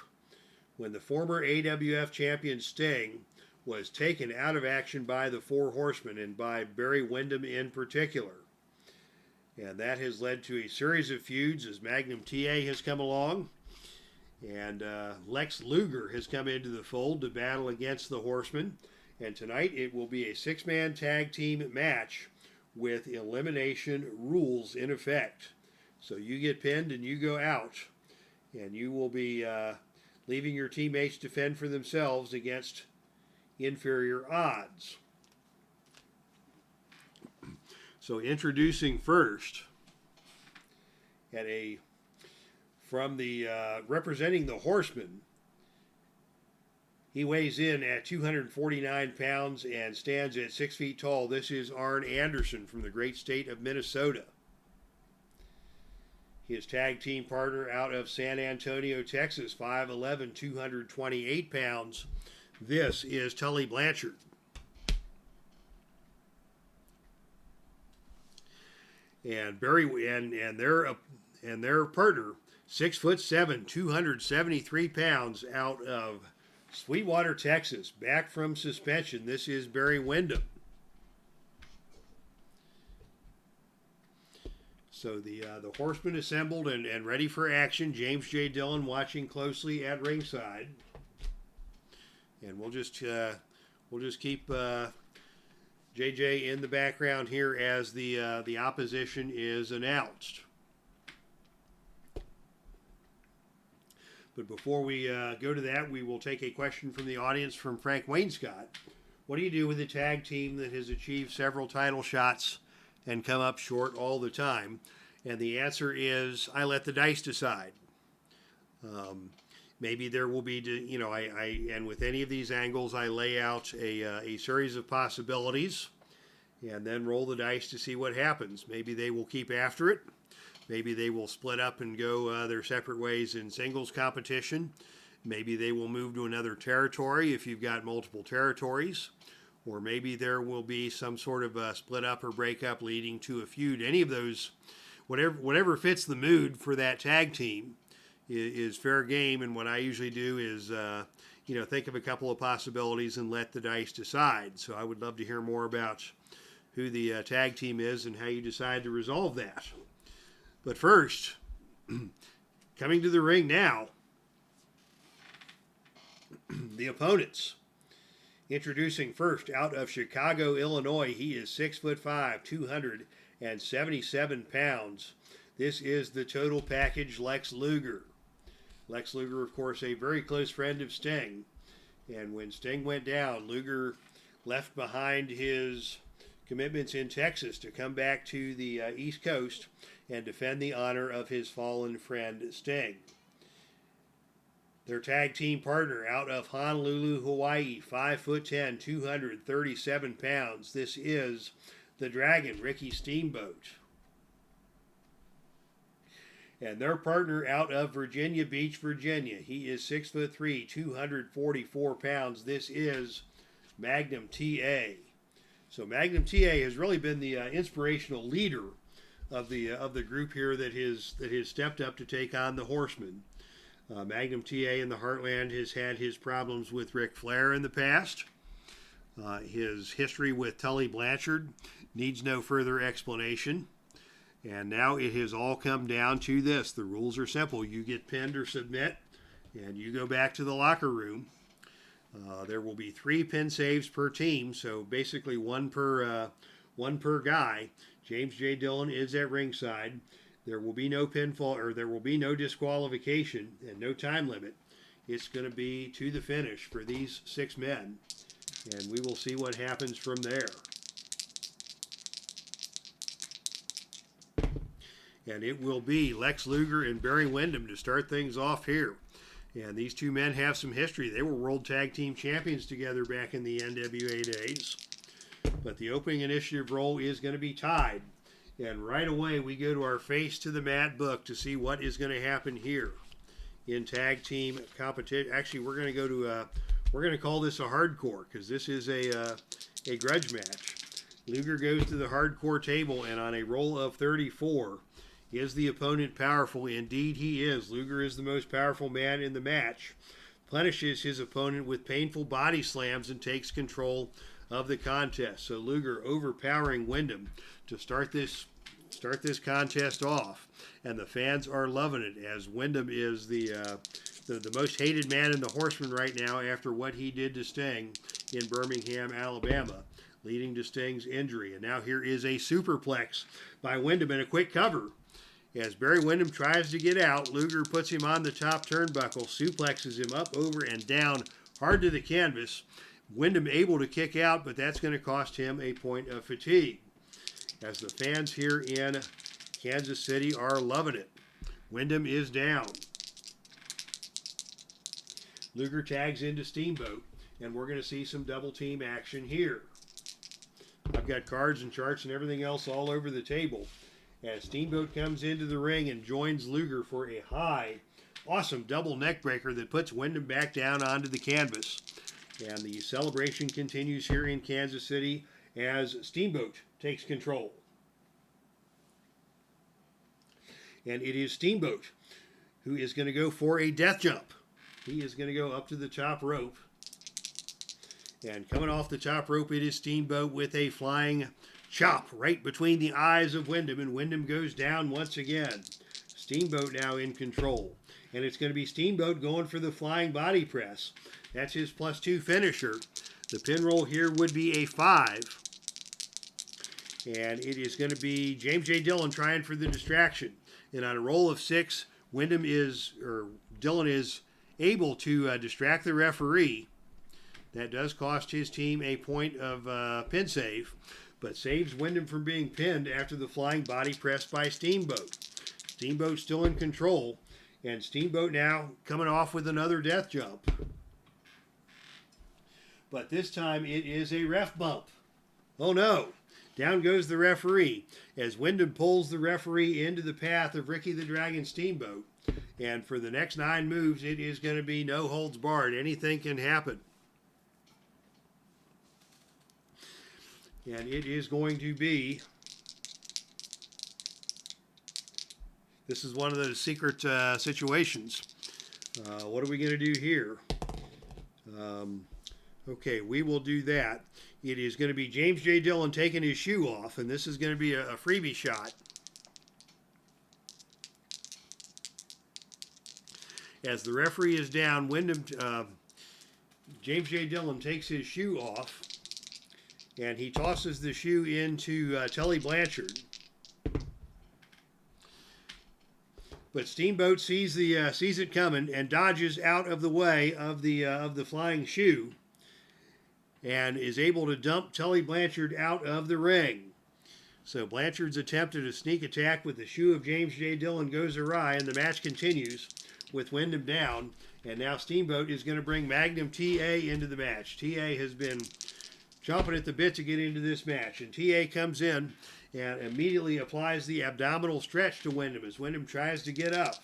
when the former AWF champion Sting was taken out of action by the Four Horsemen and by Barry Windham in particular. And that has led to a series of feuds as Magnum TA has come along. And Lex Luger has come into the fold to battle against the Horsemen. And tonight it will be a 6-man tag team match with elimination rules in effect. So you get pinned and you go out. And you will be leaving your teammates to fend for themselves against inferior odds. So introducing first from the representing the Horsemen, he weighs in at 249 pounds and stands at 6 feet tall. This is Arn Anderson from the great state of Minnesota. His tag team partner out of San Antonio, Texas, 5'11", 228 pounds. This is Tully Blanchard. And Barry and their partner, 6'7", 273 pounds, out of Sweetwater, Texas, back from suspension. This is Barry Windham. So the Horsemen assembled and ready for action. James J. Dillon watching closely at ringside, and we'll just keep JJ in the background here as the opposition is announced. But before we go to that, we will take a question from the audience from Frank Wainscott. What do you do with a tag team that has achieved several title shots and come up short all the time? And the answer is, I let the dice decide. Maybe there will be, you know, and with any of these angles, I lay out a series of possibilities and then roll the dice to see what happens. Maybe they will keep after it. Maybe they will split up and go their separate ways in singles competition. Maybe they will move to another territory if you've got multiple territories. Or maybe there will be some sort of a split up or breakup leading to a feud. Any of those, whatever fits the mood for that tag team is fair game. And what I usually do is, you know, think of a couple of possibilities and let the dice decide. So I would love to hear more about who the tag team is and how you decide to resolve that. But first, coming to the ring now, the opponents. Introducing first, out of Chicago, Illinois, he is 6'5", 277 pounds. This is the total package, Lex Luger. Lex Luger, of course, a very close friend of Sting. And when Sting went down, Luger left behind his commitments in Texas to come back to the East Coast and defend the honor of his fallen friend Sting. Their tag team partner out of Honolulu, Hawaii, 5'10", 237 pounds. This is the Dragon, Ricky Steamboat. And their partner out of Virginia Beach, Virginia. He is 6'3", 244 pounds. This is Magnum TA. So Magnum TA has really been the inspirational leader of the group here that has stepped up to take on the Horsemen. Magnum TA in the Heartland has had his problems with Ric Flair in the past. His history with Tully Blanchard needs no further explanation. And now it has all come down to this. The rules are simple. You get pinned or submit, and you go back to the locker room. There will be 3 pin saves per team, so basically one per guy. James J. Dillon is at ringside. There will be no pinfall, or there will be no disqualification and no time limit. It's going to be to the finish for these 6 men, and we will see what happens from there. And it will be Lex Luger and Barry Windham to start things off here. And these 2 men have some history. They were World Tag Team Champions together back in the NWA days. But the opening initiative role is going to be tied. And right away we go to our Face to the Mat book to see what is going to happen here in tag team competition. Actually, we're going to go to we're going to call this a hardcore because this is a grudge match. Luger goes to the hardcore table, and on a roll of 34, is the opponent powerful? Indeed he is. Luger is the most powerful man in the match. Punishes his opponent with painful body slams and takes control of the contest. So Luger overpowering Windham to start this contest off. And the fans are loving it, as Windham is the most hated man in the Horsemen right now after what he did to Sting in Birmingham, Alabama, leading to Sting's injury. And now here is a superplex by Windham and a quick cover. As Barry Windham tries to get out, Luger puts him on the top turnbuckle, suplexes him up, over, and down hard to the canvas. Windham able to kick out, but that's going to cost him a point of fatigue. As the fans here in Kansas City are loving it. Windham is down. Luger tags into Steamboat, and we're going to see some double team action here. I've got cards and charts and everything else all over the table. As Steamboat comes into the ring and joins Luger for a high, awesome double neck breaker that puts Windham back down onto the canvas. And the celebration continues here in Kansas City as Steamboat takes control. And it is Steamboat who is going to go for a death jump. He is going to go up to the top rope. And coming off the top rope, it is Steamboat with a flying chop right between the eyes of Windham, and Windham goes down once again. Steamboat now in control. And it's going to be Steamboat going for the flying body press. That's his +2 finisher. The pin roll here would be a 5. And it is going to be James J. Dillon trying for the distraction. And on a roll of 6, Dillon is able to distract the referee. That does cost his team a point of pin save, but saves Windham from being pinned after the flying body press by Steamboat. Steamboat still in control, And Steamboat now coming off with another death jump. But this time it is a ref bump. Oh no. Down goes the referee as Windham pulls the referee into the path of Ricky the Dragon Steamboat. And for the next 9 moves, it is going to be no holds barred. Anything can happen. And it is going to be... This is one of those secret situations. What are we going to do here? Okay, we will do that. It is going to be James J. Dillon taking his shoe off, and this is going to be a freebie shot. As the referee is down, Windham, James J. Dillon takes his shoe off, and he tosses the shoe into Tully Blanchard. But Steamboat sees it coming and dodges out of the way of the flying shoe, and is able to dump Tully Blanchard out of the ring. So Blanchard's attempt at a sneak attack with the shoe of James J. Dillon goes awry, and the match continues with Windham down. And now Steamboat is going to bring Magnum TA into the match. TA has been chomping at the bit to get into this match, and TA comes in and immediately applies the abdominal stretch to Windham as Windham tries to get up.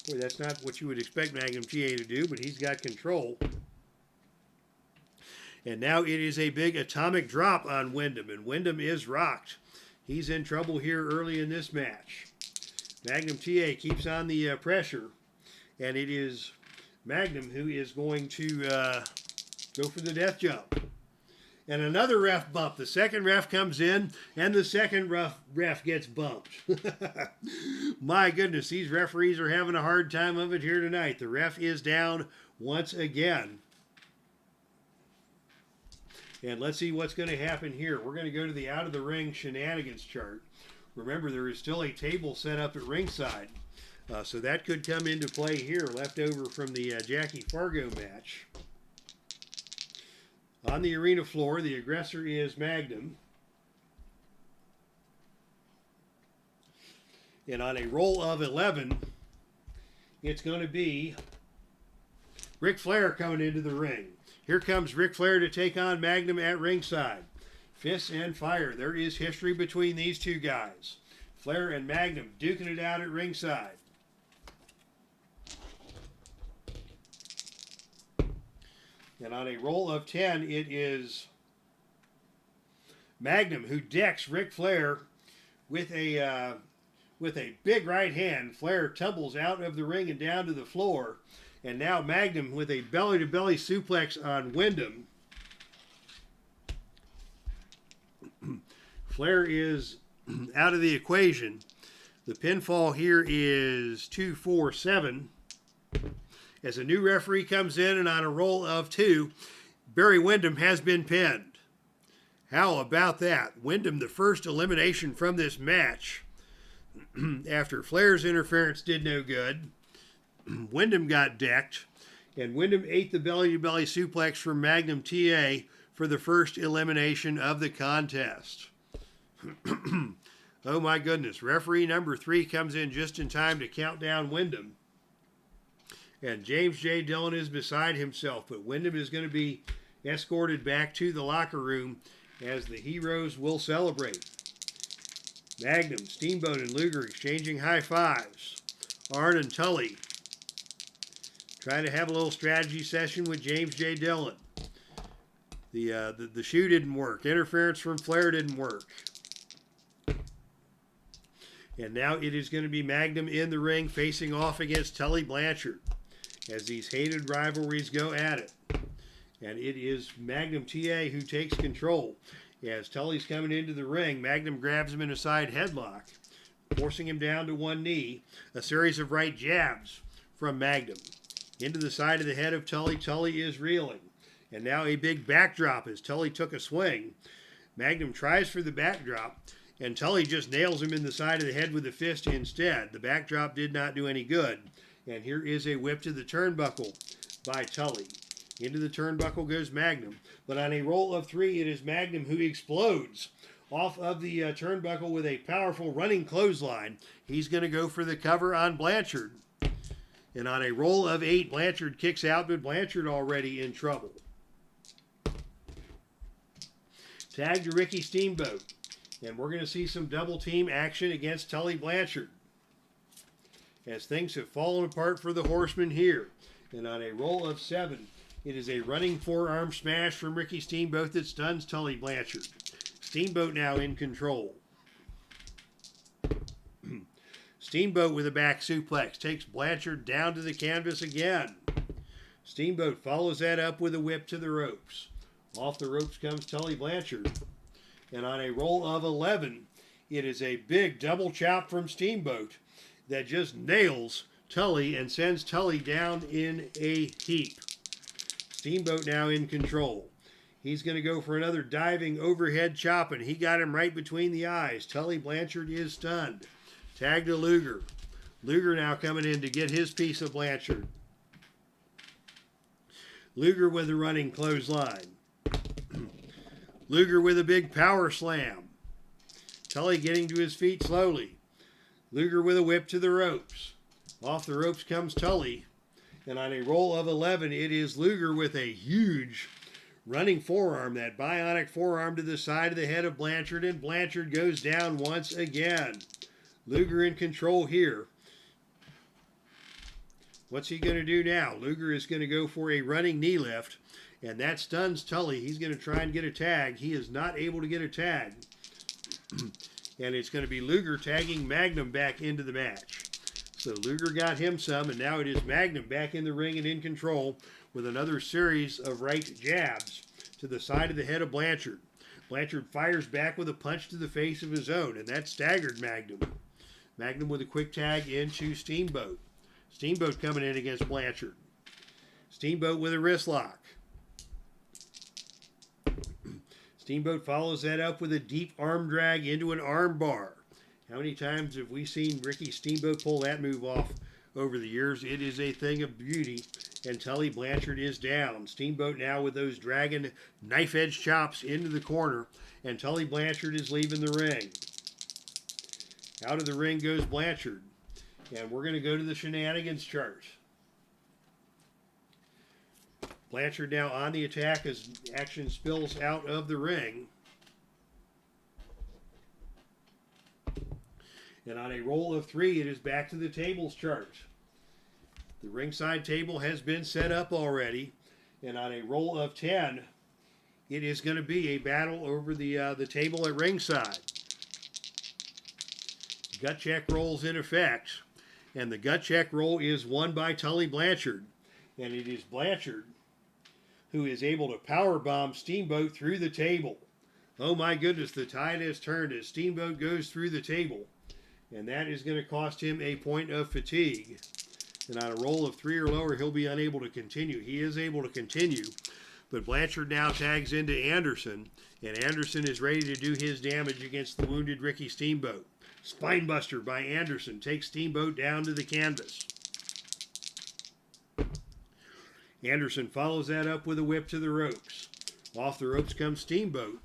Boy, that's not what you would expect Magnum TA to do, but he's got control. And now it is a big atomic drop on Windham, and Windham is rocked. He's in trouble here early in this match. Magnum TA keeps on the pressure, and it is Magnum who is going to go for the death jump. And another ref bump. The second ref comes in, and the second ref gets bumped. My goodness, these referees are having a hard time of it here tonight. The ref is down once again. And let's see what's going to happen here. We're going to go to the out of the ring shenanigans chart. Remember, there is still a table set up at ringside. So that could come into play here, left over from the Jackie Fargo match. On the arena floor, the aggressor is Magnum. And on a roll of 11, it's going to be Ric Flair coming into the ring. Here comes Ric Flair to take on Magnum at ringside. Fists and fire. There is history between these two guys. Flair and Magnum duking it out at ringside. And on a roll of 10, it is Magnum who decks Ric Flair with a big right hand. Flair tumbles out of the ring and down to the floor. And now Magnum with a belly-to-belly suplex on Windham. Flair is out of the equation. The pinfall here is 2-4-7. As a new referee comes in, and on a roll of 2, Barry Windham has been pinned. How about that? Windham, the first elimination from this match. After Flair's interference did no good, Windham got decked, and Windham ate the belly-to-belly suplex from Magnum TA for the first elimination of the contest. Oh my goodness. Referee number 3 comes in just in time to count down Windham. And James J. Dillon is beside himself, but Windham is going to be escorted back to the locker room as the heroes will celebrate. Magnum, Steamboat, and Luger exchanging high fives. Arn and Tully trying to have a little strategy session with James J. Dillon. The shoe didn't work. Interference from Flair didn't work. And now it is going to be Magnum in the ring facing off against Tully Blanchard as these hated rivalries go at it. And it is Magnum TA who takes control. As Tully's coming into the ring, Magnum grabs him in a side headlock, forcing him down to one knee. A series of right jabs from Magnum into the side of the head of Tully. Tully is reeling. And now a big backdrop as Tully took a swing. Magnum tries for the backdrop, and Tully just nails him in the side of the head with a fist instead. The backdrop did not do any good. And here is a whip to the turnbuckle by Tully. Into the turnbuckle goes Magnum. But on a roll of 3, it is Magnum who explodes off of the turnbuckle with a powerful running clothesline. He's going to go for the cover on Blanchard. And on a roll of 8, Blanchard kicks out, but Blanchard already in trouble. Tag to Ricky Steamboat. And we're going to see some double team action against Tully Blanchard, as things have fallen apart for the Horsemen here. And on a roll of 7, it is a running forearm smash from Ricky Steamboat that stuns Tully Blanchard. Steamboat now in control. Steamboat with a back suplex takes Blanchard down to the canvas again. Steamboat follows that up with a whip to the ropes. Off the ropes comes Tully Blanchard. And on a roll of 11, it is a big double chop from Steamboat that just nails Tully and sends Tully down in a heap. Steamboat now in control. He's going to go for another diving overhead chop, and he got him right between the eyes. Tully Blanchard is stunned. Tag to Luger. Luger now coming in to get his piece of Blanchard. Luger with a running clothesline. Luger with a big power slam. Tully getting to his feet slowly. Luger with a whip to the ropes. Off the ropes comes Tully. And on a roll of 11, it is Luger with a huge running forearm, that bionic forearm to the side of the head of Blanchard, and Blanchard goes down once again. Luger in control here. What's he going to do now? Luger is going to go for a running knee lift, and that stuns Tully. He's going to try and get a tag. He is not able to get a tag. And it's going to be Luger tagging Magnum back into the match. So Luger got him some, and now it is Magnum back in the ring and in control with another series of right jabs to the side of the head of Blanchard. Blanchard fires back with a punch to the face of his own, and that staggered Magnum. Magnum with a quick tag into Steamboat. Steamboat coming in against Blanchard. Steamboat with a wrist lock. Steamboat follows that up with a deep arm drag into an arm bar. How many times have we seen Ricky Steamboat pull that move off over the years? It is a thing of beauty, and Tully Blanchard is down. Steamboat now with those dragon knife edge chops into the corner, and Tully Blanchard is leaving the ring. Out of the ring goes Blanchard, and we're going to go to the shenanigans chart. Blanchard now on the attack as action spills out of the ring. And on a roll of 3, it is back to the tables chart. The ringside table has been set up already. And on a roll of 10, it is going to be a battle over the table at ringside. Gut check rolls in effect. And the gut check roll is won by Tully Blanchard. And it is Blanchard who is able to powerbomb Steamboat through the table. Oh my goodness, the tide has turned as Steamboat goes through the table. And that is going to cost him a point of fatigue. And on a roll of 3 or lower, he'll be unable to continue. He is able to continue. But Blanchard now tags into Anderson. And Anderson is ready to do his damage against the wounded Ricky Steamboat. Spinebuster by Anderson takes Steamboat down to the canvas. Anderson follows that up with a whip to the ropes. Off the ropes comes Steamboat.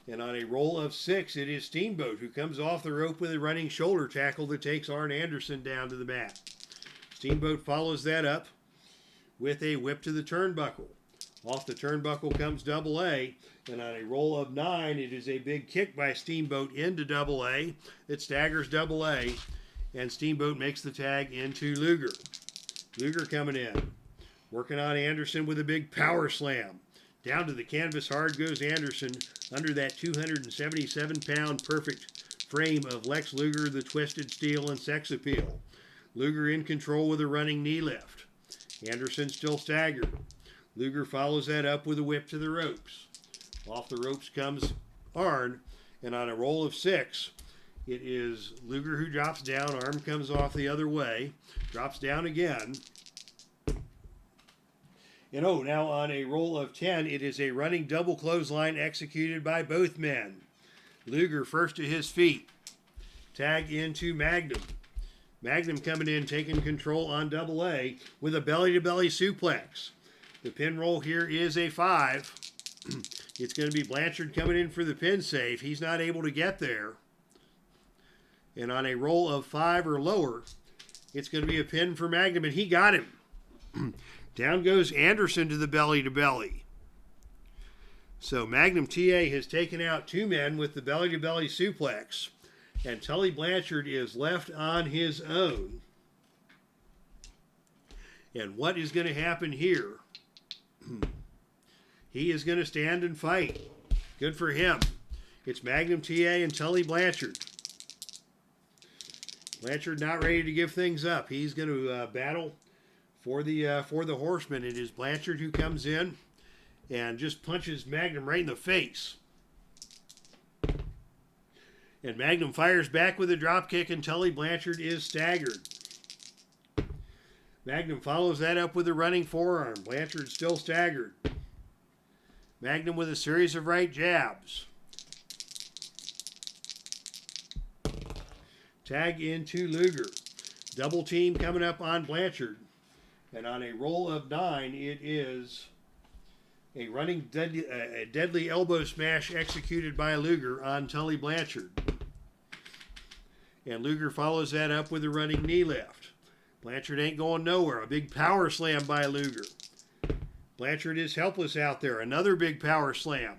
And on a roll of 6, it is Steamboat who comes off the rope with a running shoulder tackle that takes Arn Anderson down to the mat. Steamboat follows that up with a whip to the turnbuckle. Off the turnbuckle comes Double A, and on a roll of 9, it is a big kick by Steamboat into Double A that staggers Double A, and Steamboat makes the tag into Luger. Luger coming in, working on Anderson with a big power slam. Down to the canvas hard goes Anderson under that 277-pound perfect frame of Lex Luger, the Twisted Steel, and Sex Appeal. Luger in control with a running knee lift. Anderson still staggered. Luger follows that up with a whip to the ropes. Off the ropes comes Arn, and on a roll of 6, it is Luger who drops down. Arm comes off the other way, drops down again. And now on a roll of 10, it is a running double clothesline executed by both men. Luger first to his feet. Tag into Magnum. Magnum coming in, taking control on Double A with a belly-to-belly suplex. The pin roll here is a 5. It's going to be Blanchard coming in for the pin save. He's not able to get there. And on a roll of 5 or lower, It's going to be a pin for Magnum, and he got him. Down goes Anderson to the belly-to-belly. So Magnum TA has taken out 2 men with the belly-to-belly suplex. And Tully Blanchard is left on his own. And what is going to happen here? He is going to stand and fight. Good for him. It's Magnum TA and Tully Blanchard. Blanchard not ready to give things up. He's going to battle for the Horseman. It is Blanchard who comes in and just punches Magnum right in the face. And Magnum fires back with a drop kick, and Tully Blanchard is staggered. Magnum follows that up with a running forearm. Blanchard still staggered. Magnum with a series of right jabs. Tag into Luger. Double team coming up on Blanchard. And on a roll of 9, it is a running deadly elbow smash executed by Luger on Tully Blanchard. And Luger follows that up with a running knee lift. Blanchard ain't going nowhere. A big power slam by Luger. Blanchard is helpless out there. Another big power slam.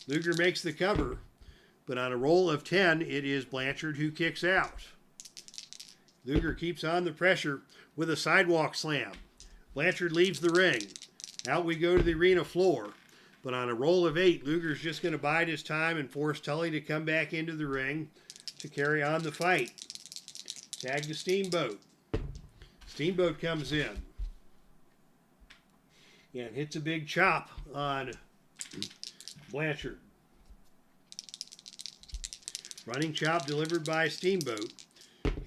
Luger makes the cover, but on a roll of 10, it is Blanchard who kicks out. Luger keeps on the pressure with a sidewalk slam. Blanchard leaves the ring. Out we go to the arena floor. But on a roll of 8, Luger's just going to bide his time and force Tully to come back into the ring to carry on the fight. Tag to Steamboat. Steamboat comes in and hits a big chop on Blanchard. Running chop delivered by Steamboat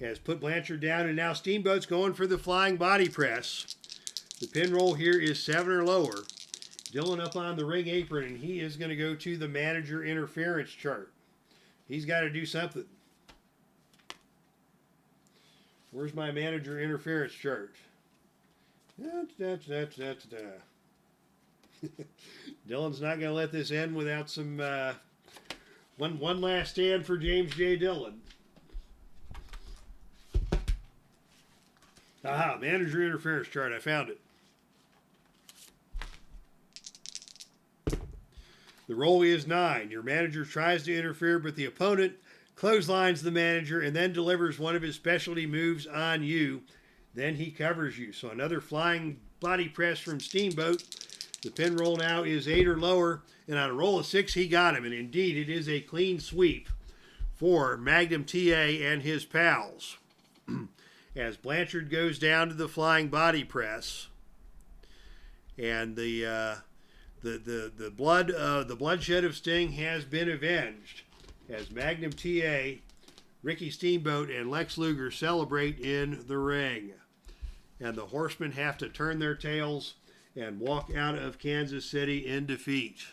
has put Blanchard down, and now Steamboat's going for the flying body press. The pin roll here is 7 or lower. Dylan up on the ring apron, and he is going to go to the manager interference chart. He's got to do something. Where's my manager interference chart? Dylan's not going to let this end without some one last stand for James J. Dillon. Aha, manager interference chart. I found it. The roll is 9. Your manager tries to interfere, but the opponent clotheslines the manager and then delivers one of his specialty moves on you. Then he covers you. So another flying body press from Steamboat. The pin roll now is 8 or lower, and on a roll of 6, he got him. And indeed, it is a clean sweep for Magnum TA and his pals. As Blanchard goes down to the flying body press, and the bloodshed of Sting has been avenged as Magnum TA, Ricky Steamboat, and Lex Luger celebrate in the ring. And the Horsemen have to turn their tails and walk out of Kansas City in defeat.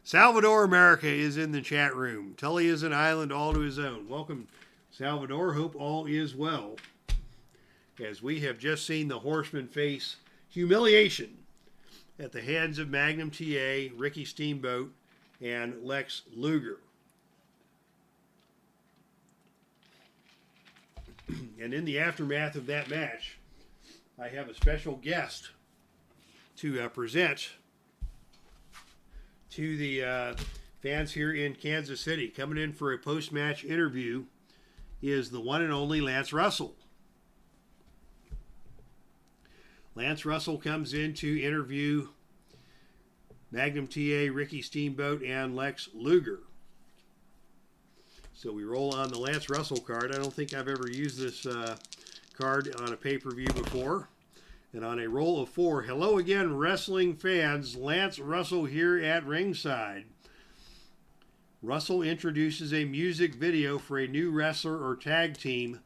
Salvador America is in the chat room. Tully is an island all to his own. Welcome, Salvador. Hope all is well. As we have just seen the Horsemen face humiliation at the hands of Magnum TA, Ricky Steamboat, and Lex Luger. And in the aftermath of that match, I have a special guest to present to the fans here in Kansas City. Coming in for a post-match interview is the one and only Lance Russell. Lance Russell comes in to interview Magnum TA, Ricky Steamboat, and Lex Luger. So we roll on the Lance Russell card. I don't think I've ever used this card on a pay-per-view before. And on a roll of 4, hello again, wrestling fans. Lance Russell here at ringside. Russell introduces a music video for a new wrestler or tag team.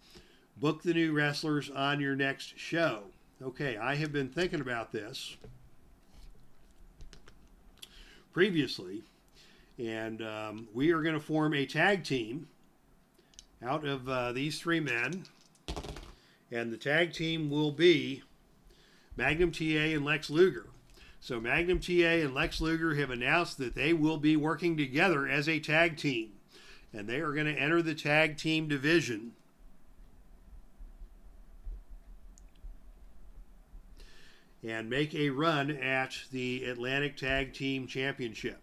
Book the new wrestlers on your next show. Okay, I have been thinking about this previously, and we are going to form a tag team out of these 3 men, and the tag team will be Magnum TA and Lex Luger. So Magnum TA and Lex Luger have announced that they will be working together as a tag team, and they are going to enter the tag team division and make a run at the Atlantic Tag Team Championship.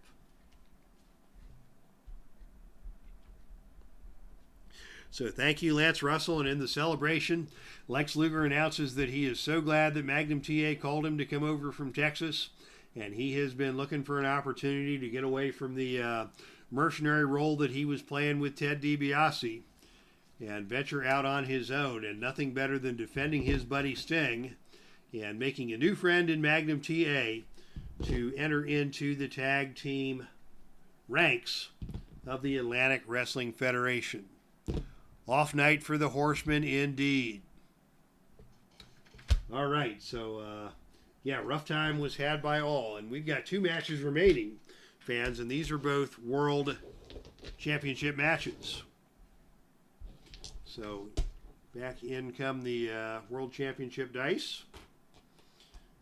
So thank you, Lance Russell. And in the celebration, Lex Luger announces that he is so glad that Magnum TA called him to come over from Texas, and he has been looking for an opportunity to get away from the mercenary role that he was playing with Ted DiBiase and venture out on his own, and nothing better than defending his buddy Sting and making a new friend in Magnum TA to enter into the tag team ranks of the Atlantic Wrestling Federation. Off night for the Horsemen indeed. All right, so yeah, rough time was had by all, and we've got 2 matches remaining, fans, and these are both World Championship matches. So back in come the World Championship dice,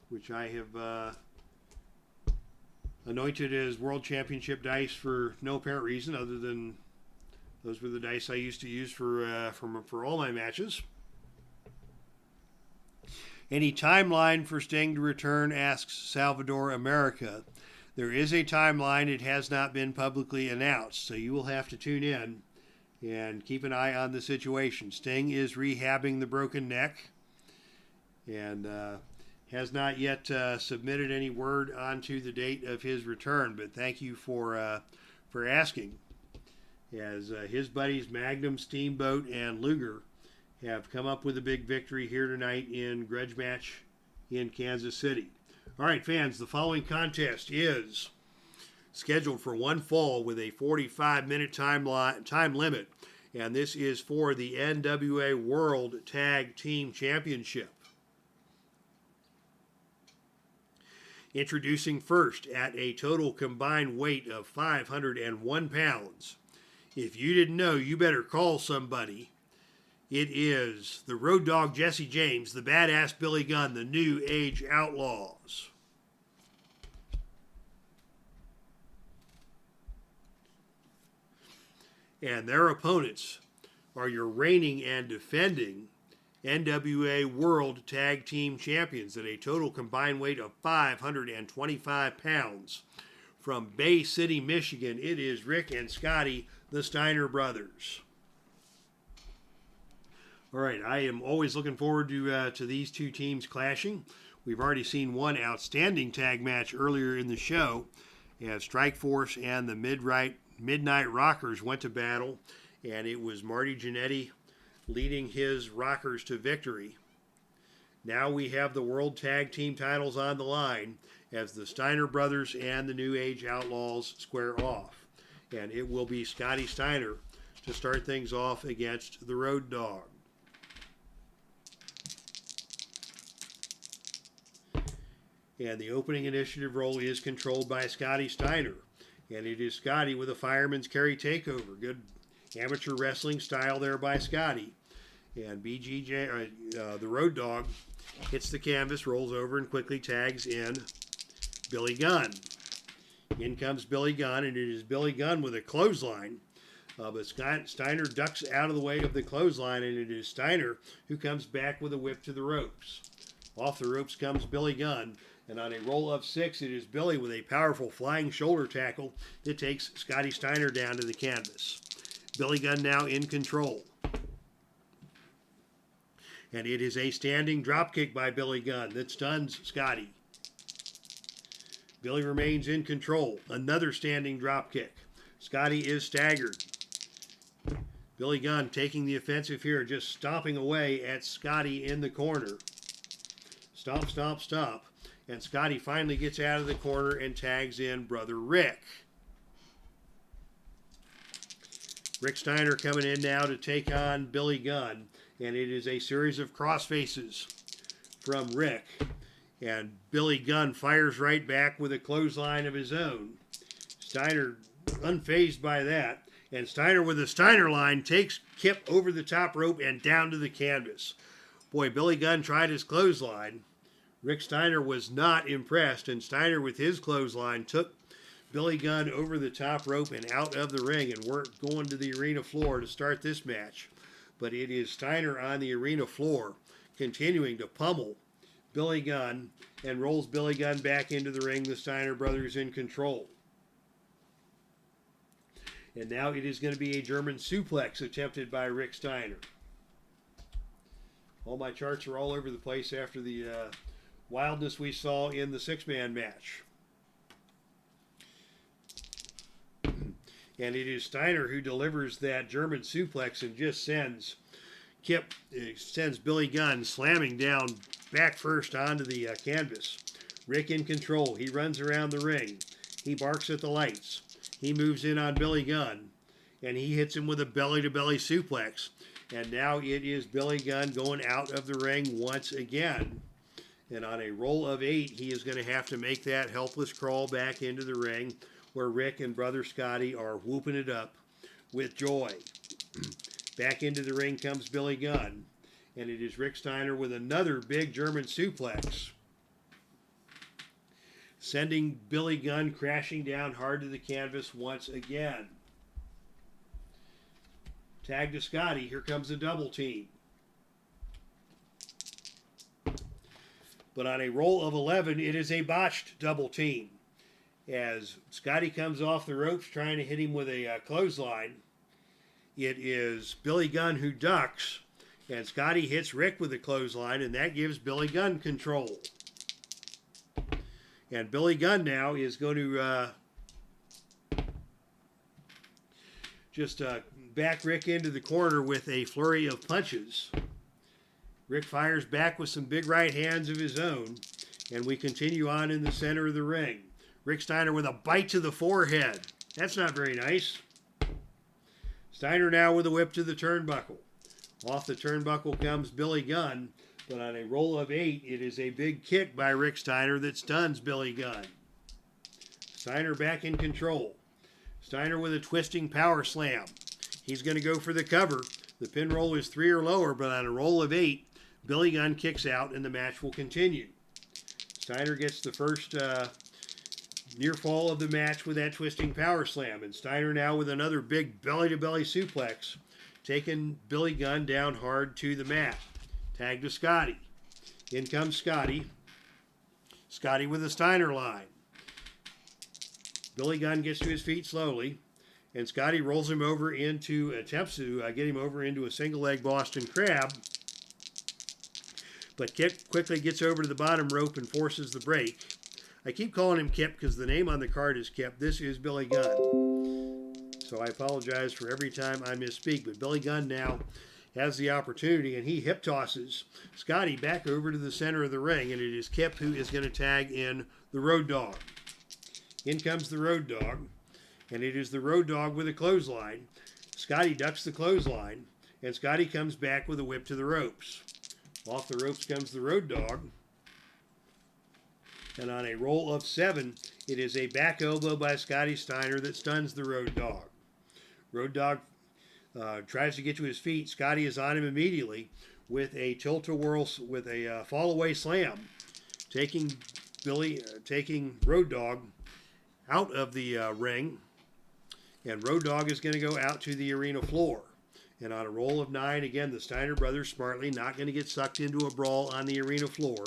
which I have anointed as World Championship dice for no apparent reason other than those were the dice I used to use for all my matches. Any timeline for Sting to return, asks Salvador America. There is a timeline. It has not been publicly announced, so you will have to tune in and keep an eye on the situation. Sting is rehabbing the broken neck and has not yet submitted any word onto the date of his return, but thank you for asking, as his buddies Magnum, Steamboat, and Luger have come up with a big victory here tonight in Grudge match in Kansas City. All right, fans, the following contest is scheduled for one fall with a 45-minute time limit, and this is for the NWA World Tag Team Championship. Introducing first at a total combined weight of 501 pounds. If you didn't know, you better call somebody. It is the Road Dogg Jesse James, the Badass Billy Gunn, the New Age Outlaws. And their opponents are your reigning and defending NWA World Tag Team Champions at a total combined weight of 525 pounds. From Bay City, Michigan, it is Rick and Scotty, the Steiner brothers. All right, I am always looking forward to these 2 teams clashing. We've already seen one outstanding tag match earlier in the show as Strikeforce and the Midnight Rockers went to battle, and it was Marty Jannetty leading his Rockers to victory. Now we have the World Tag Team titles on the line as the Steiner brothers and the New Age Outlaws square off. And it will be Scotty Steiner to start things off against the Road Dogg. And the opening initiative role is controlled by Scotty Steiner. And it is Scotty with a fireman's carry takeover. Good amateur wrestling style there by Scotty. And the Road Dogg hits the canvas, rolls over, and quickly tags in Billy Gunn. In comes Billy Gunn, and it is Billy Gunn with a clothesline. But Steiner ducks out of the way of the clothesline, and it is Steiner who comes back with a whip to the ropes. Off the ropes comes Billy Gunn, and on a roll of 6, it is Billy with a powerful flying shoulder tackle that takes Scotty Steiner down to the canvas. Billy Gunn now in control. And it is a standing dropkick by Billy Gunn that stuns Scotty. Billy remains in control. Another standing dropkick. Scotty is staggered. Billy Gunn taking the offensive here, just stomping away at Scotty in the corner. Stomp, stomp, stomp. And Scotty finally gets out of the corner and tags in Brother Rick. Rick Steiner coming in now to take on Billy Gunn. And it is a series of crossfaces from Rick. And Billy Gunn fires right back with a clothesline of his own. Steiner unfazed by that. And Steiner with a Steiner line takes Kip over the top rope and down to the canvas. Boy, Billy Gunn tried his clothesline. Rick Steiner was not impressed. And Steiner with his clothesline took Billy Gunn over the top rope and out of the ring. And we're going to the arena floor to start this match. But it is Steiner on the arena floor, continuing to pummel Billy Gunn and rolls Billy Gunn back into the ring. The Steiner brothers in control. And now it is going to be a German suplex attempted by Rick Steiner. All my charts are all over the place after the wildness we saw in the six-man match. And it is Steiner who delivers that German suplex and just sends Billy Gunn slamming down back first onto the canvas. Rick in control. He runs around the ring. He barks at the lights. He moves in on Billy Gunn, and he hits him with a belly-to-belly suplex. And now it is Billy Gunn going out of the ring once again. And on a roll of 8, he is going to have to make that helpless crawl back into the ring where Rick and Brother Scotty are whooping it up with joy. Back into the ring comes Billy Gunn. And it is Rick Steiner with another big German suplex, sending Billy Gunn crashing down hard to the canvas once again. Tag to Scotty. Here comes a double team. But on a roll of 11, it is a botched double team. As Scotty comes off the ropes trying to hit him with a clothesline, it is Billy Gunn who ducks, and Scotty hits Rick with a clothesline, and that gives Billy Gunn control. And Billy Gunn now is going to just back Rick into the corner with a flurry of punches. Rick fires back with some big right hands of his own, and we continue on in the center of the ring. Rick Steiner with a bite to the forehead. That's not very nice. Steiner now with a whip to the turnbuckle. Off the turnbuckle comes Billy Gunn. But on a roll of 8, it is a big kick by Rick Steiner that stuns Billy Gunn. Steiner back in control. Steiner with a twisting power slam. He's going to go for the cover. The pin roll is 3 or lower, but on a roll of 8, Billy Gunn kicks out and the match will continue. Steiner gets the first near fall of the match with that twisting power slam. And Steiner now with another big belly-to-belly suplex, taking Billy Gunn down hard to the mat. Tag to Scotty. In comes Scotty. Scotty with a Steiner line. Billy Gunn gets to his feet slowly, and Scotty rolls him over into, attempts to get him over into a single leg Boston Crab, but Kip quickly gets over to the bottom rope and forces the break. I keep calling him Kip because the name on the card is Kip. This is Billy Gunn. So I apologize for every time I misspeak, but Billy Gunn now has the opportunity, and he hip tosses Scotty back over to the center of the ring, and it is Kip who is going to tag in the Road Dogg. In comes the Road Dogg, and it is the Road Dogg with a clothesline. Scotty ducks the clothesline, and Scotty comes back with a whip to the ropes. Off the ropes comes the Road Dogg, and on a roll of 7, it is a back elbow by Scotty Steiner that stuns the Road Dogg. Road Dogg tries to get to his feet. Scotty is on him immediately with a tilt-a-whirl, with a fall-away slam, taking Road Dogg out of the ring, and Road Dogg is going to go out to the arena floor. And on a roll of 9, again, the Steiner brothers smartly not going to get sucked into a brawl on the arena floor.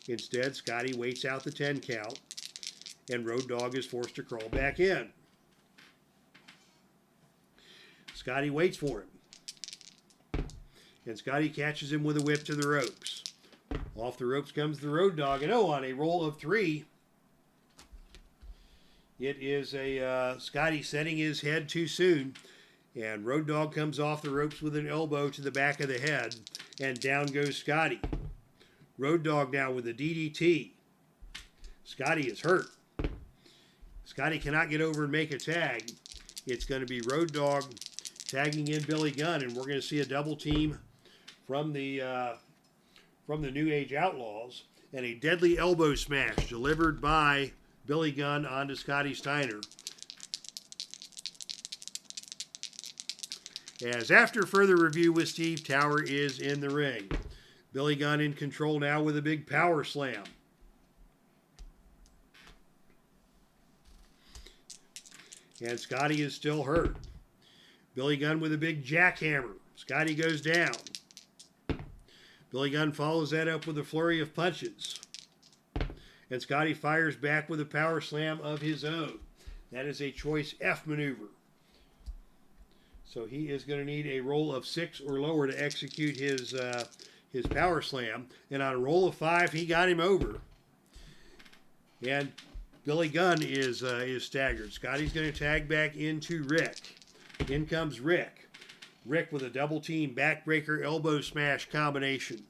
Instead, Scotty waits out the 10 count, and Road Dogg is forced to crawl back in. Scotty waits for him, and Scotty catches him with a whip to the ropes. Off the ropes comes the Road Dogg, and on a roll of 3, it is a Scotty setting his head too soon, and Road Dogg comes off the ropes with an elbow to the back of the head, and down goes Scotty. Road Dogg now with a DDT. Scotty is hurt. Scotty cannot get over and make a tag. It's going to be Road Dogg tagging in Billy Gunn, and we're going to see a double team from the New Age Outlaws, and a deadly elbow smash delivered by Billy Gunn onto Scotty Steiner. As after further review with Steve, Tower is in the ring. Billy Gunn in control now with a big power slam. And Scotty is still hurt. Billy Gunn with a big jackhammer. Scotty goes down. Billy Gunn follows that up with a flurry of punches. And Scotty fires back with a power slam of his own. That is a choice F maneuver. So he is going to need a roll of 6 or lower to execute his power slam. And on a roll of 5, he got him over. And Billy Gunn is staggered. Scotty's going to tag back into Rick. In comes Rick. Rick with a double team backbreaker elbow smash combination.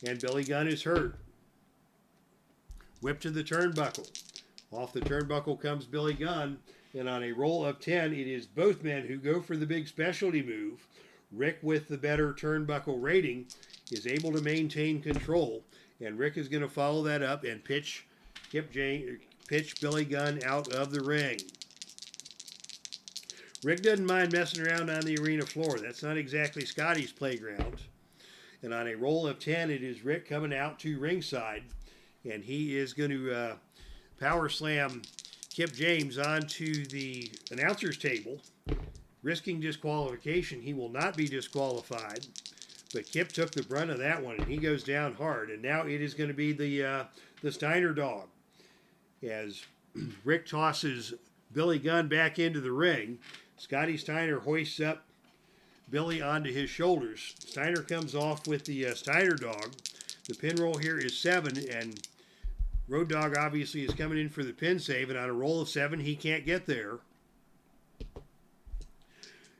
And Billy Gunn is hurt. Whip to the turnbuckle. Off the turnbuckle comes Billy Gunn. And on a roll of 10, it is both men who go for the big specialty move. Rick, with the better turnbuckle rating, is able to maintain control. And Rick is going to follow that up and pitch Billy Gunn out of the ring. Rick doesn't mind messing around on the arena floor. That's not exactly Scotty's playground. And on a roll of 10, it is Rick coming out to ringside. And he is going to power slam Kip James onto the announcer's table, risking disqualification. He will not be disqualified. But Kip took the brunt of that one, and he goes down hard. And now it is going to be the Steiner dog. As Rick tosses Billy Gunn back into the ring, Scotty Steiner hoists up Billy onto his shoulders. Steiner comes off with the Steiner dog. The pin roll here is 7, and Road Dogg obviously is coming in for the pin save, and on a roll of 7, he can't get there.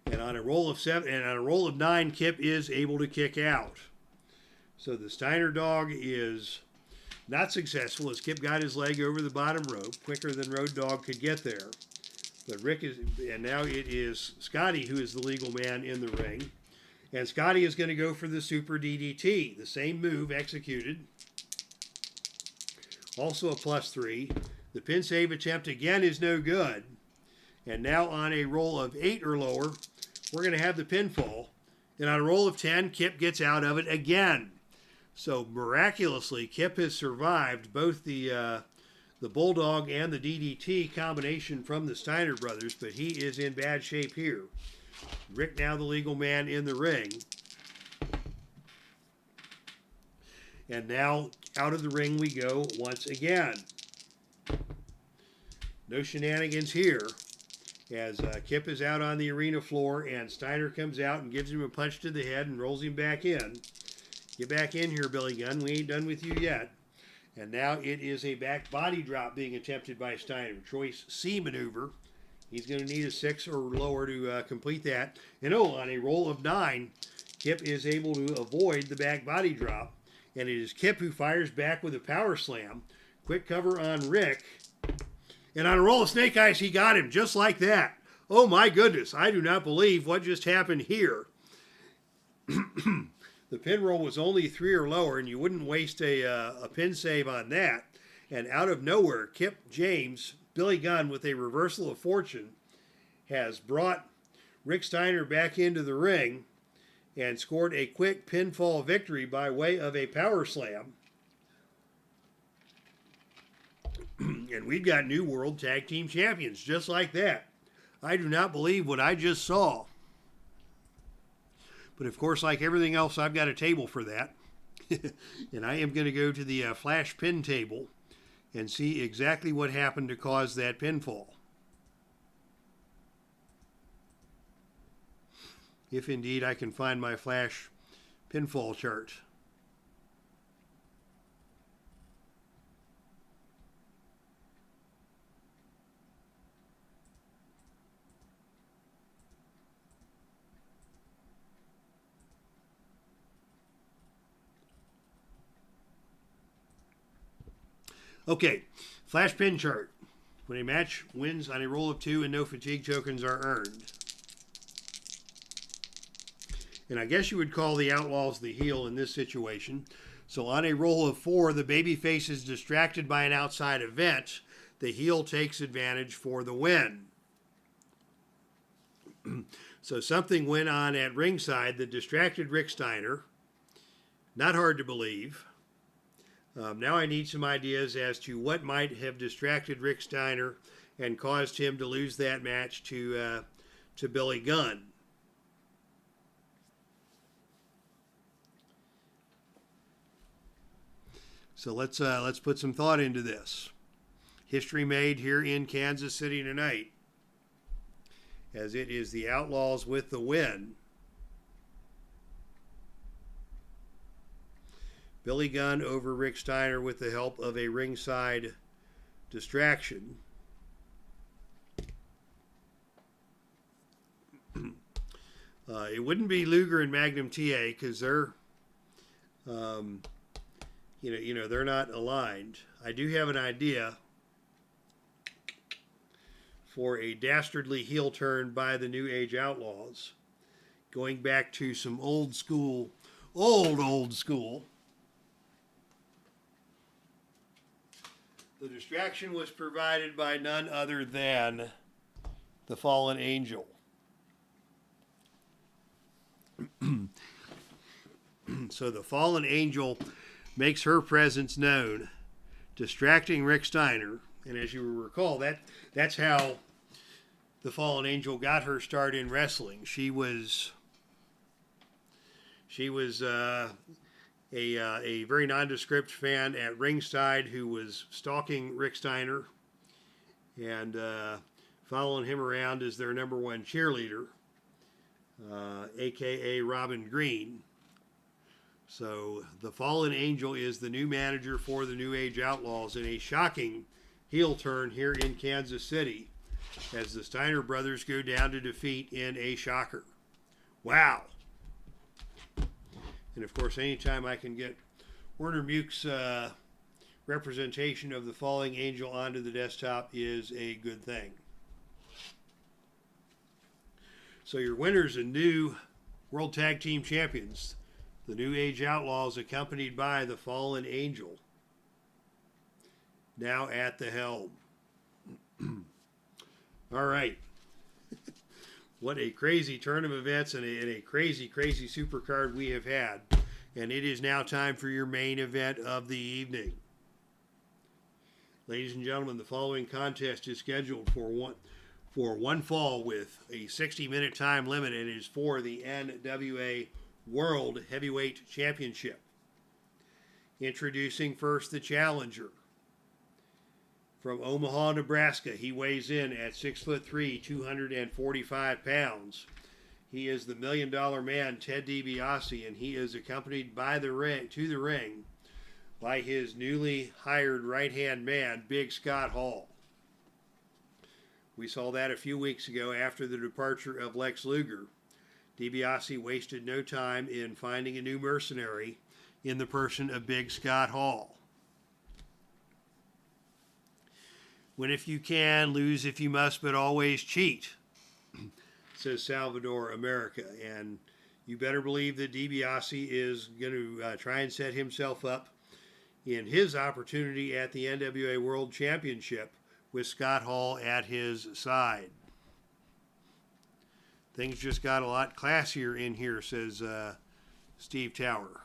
And on a roll of 7, and on a roll of 9, Kip is able to kick out. So the Steiner dog is not successful, as Kip got his leg over the bottom rope quicker than Road Dogg could get there. But Rick is, and now it is Scotty who is the legal man in the ring. And Scotty is going to go for the Super DDT, the same move executed. Also a +3. The pin save attempt again is no good. And now on a roll of 8 or lower, we're going to have the pinfall. And on a roll of 10, Kip gets out of it again. So miraculously, Kip has survived both the Bulldog and the DDT combination from the Steiner brothers, but he is in bad shape here. Rick now the legal man in the ring. And now out of the ring we go once again. No shenanigans here, as Kip is out on the arena floor, and Steiner comes out and gives him a punch to the head and rolls him back in. Get back in here, Billy Gunn. We ain't done with you yet. And now it is a back body drop being attempted by Steiner. Choice C maneuver. He's going to need a 6 or lower to complete that. And on a roll of 9, Kip is able to avoid the back body drop. And it is Kip who fires back with a power slam. Quick cover on Rick. And on a roll of snake eyes, he got him just like that. Oh my goodness, I do not believe what just happened here. The pin roll was only 3 or lower, and you wouldn't waste a pin save on that. And out of nowhere, Kip James, Billy Gunn, with a reversal of fortune, has brought Rick Steiner back into the ring and scored a quick pinfall victory by way of a power slam. And we've got new World Tag Team Champions, just like that. I do not believe what I just saw. But of course, like everything else, I've got a table for that. And I am going to go to the flash pin table and see exactly what happened to cause that pinfall. If indeed I can find my flash pinfall chart. Okay, flash pin chart. When a match wins on a roll of 2 and no fatigue tokens are earned. And I guess you would call the Outlaws the heel in this situation. So on a roll of 4, the babyface is distracted by an outside event. The heel takes advantage for the win. So something went on at ringside that distracted Rick Steiner. Not hard to believe. Now I need some ideas as to what might have distracted Rick Steiner and caused him to lose that match to Billy Gunn. So let's put some thought into this. History made here in Kansas City tonight, as it is the Outlaws with the win. Billy Gunn over Rick Steiner with the help of a ringside distraction. It wouldn't be Luger and Magnum TA because they're, they're not aligned. I do have an idea for a dastardly heel turn by the New Age Outlaws, going back to some old school. The distraction was provided by none other than the Fallen Angel. So the Fallen Angel makes her presence known, distracting Rick Steiner. And as you will recall, that's how the Fallen Angel got her start in wrestling. She was a very nondescript fan at ringside who was stalking Rick Steiner and following him around as their number one cheerleader, a.k.a. Robin Green. So the Fallen Angel is the new manager for the New Age Outlaws in a shocking heel turn here in Kansas City as the Steiner brothers go down to defeat in a shocker. Wow. And of course, anytime I can get Werner Muke's representation of the Falling Angel onto the desktop is a good thing. So your winners and new World Tag Team Champions, the New Age Outlaws, accompanied by the Fallen Angel, now at the helm. All right. What a crazy turn of events and a crazy, crazy supercard we have had. And it is now time for your main event of the evening. Ladies and gentlemen, the following contest is scheduled for one fall with a 60-minute time limit. It is for the NWA World Heavyweight Championship. Introducing first the challenger. From Omaha, Nebraska, he weighs in at 6'3", 245 pounds. He is the $1 Million Man, Ted DiBiase, and he is accompanied to the ring by his newly hired right-hand man, Big Scott Hall. We saw that a few weeks ago after the departure of Lex Luger. DiBiase wasted no time in finding a new mercenary in the person of Big Scott Hall. Win if you can, lose if you must, but always cheat, says Salvador America. And you better believe that DiBiase is going to try and set himself up in his opportunity at the NWA World Championship with Scott Hall at his side. Things just got a lot classier in here, says Steve Tower.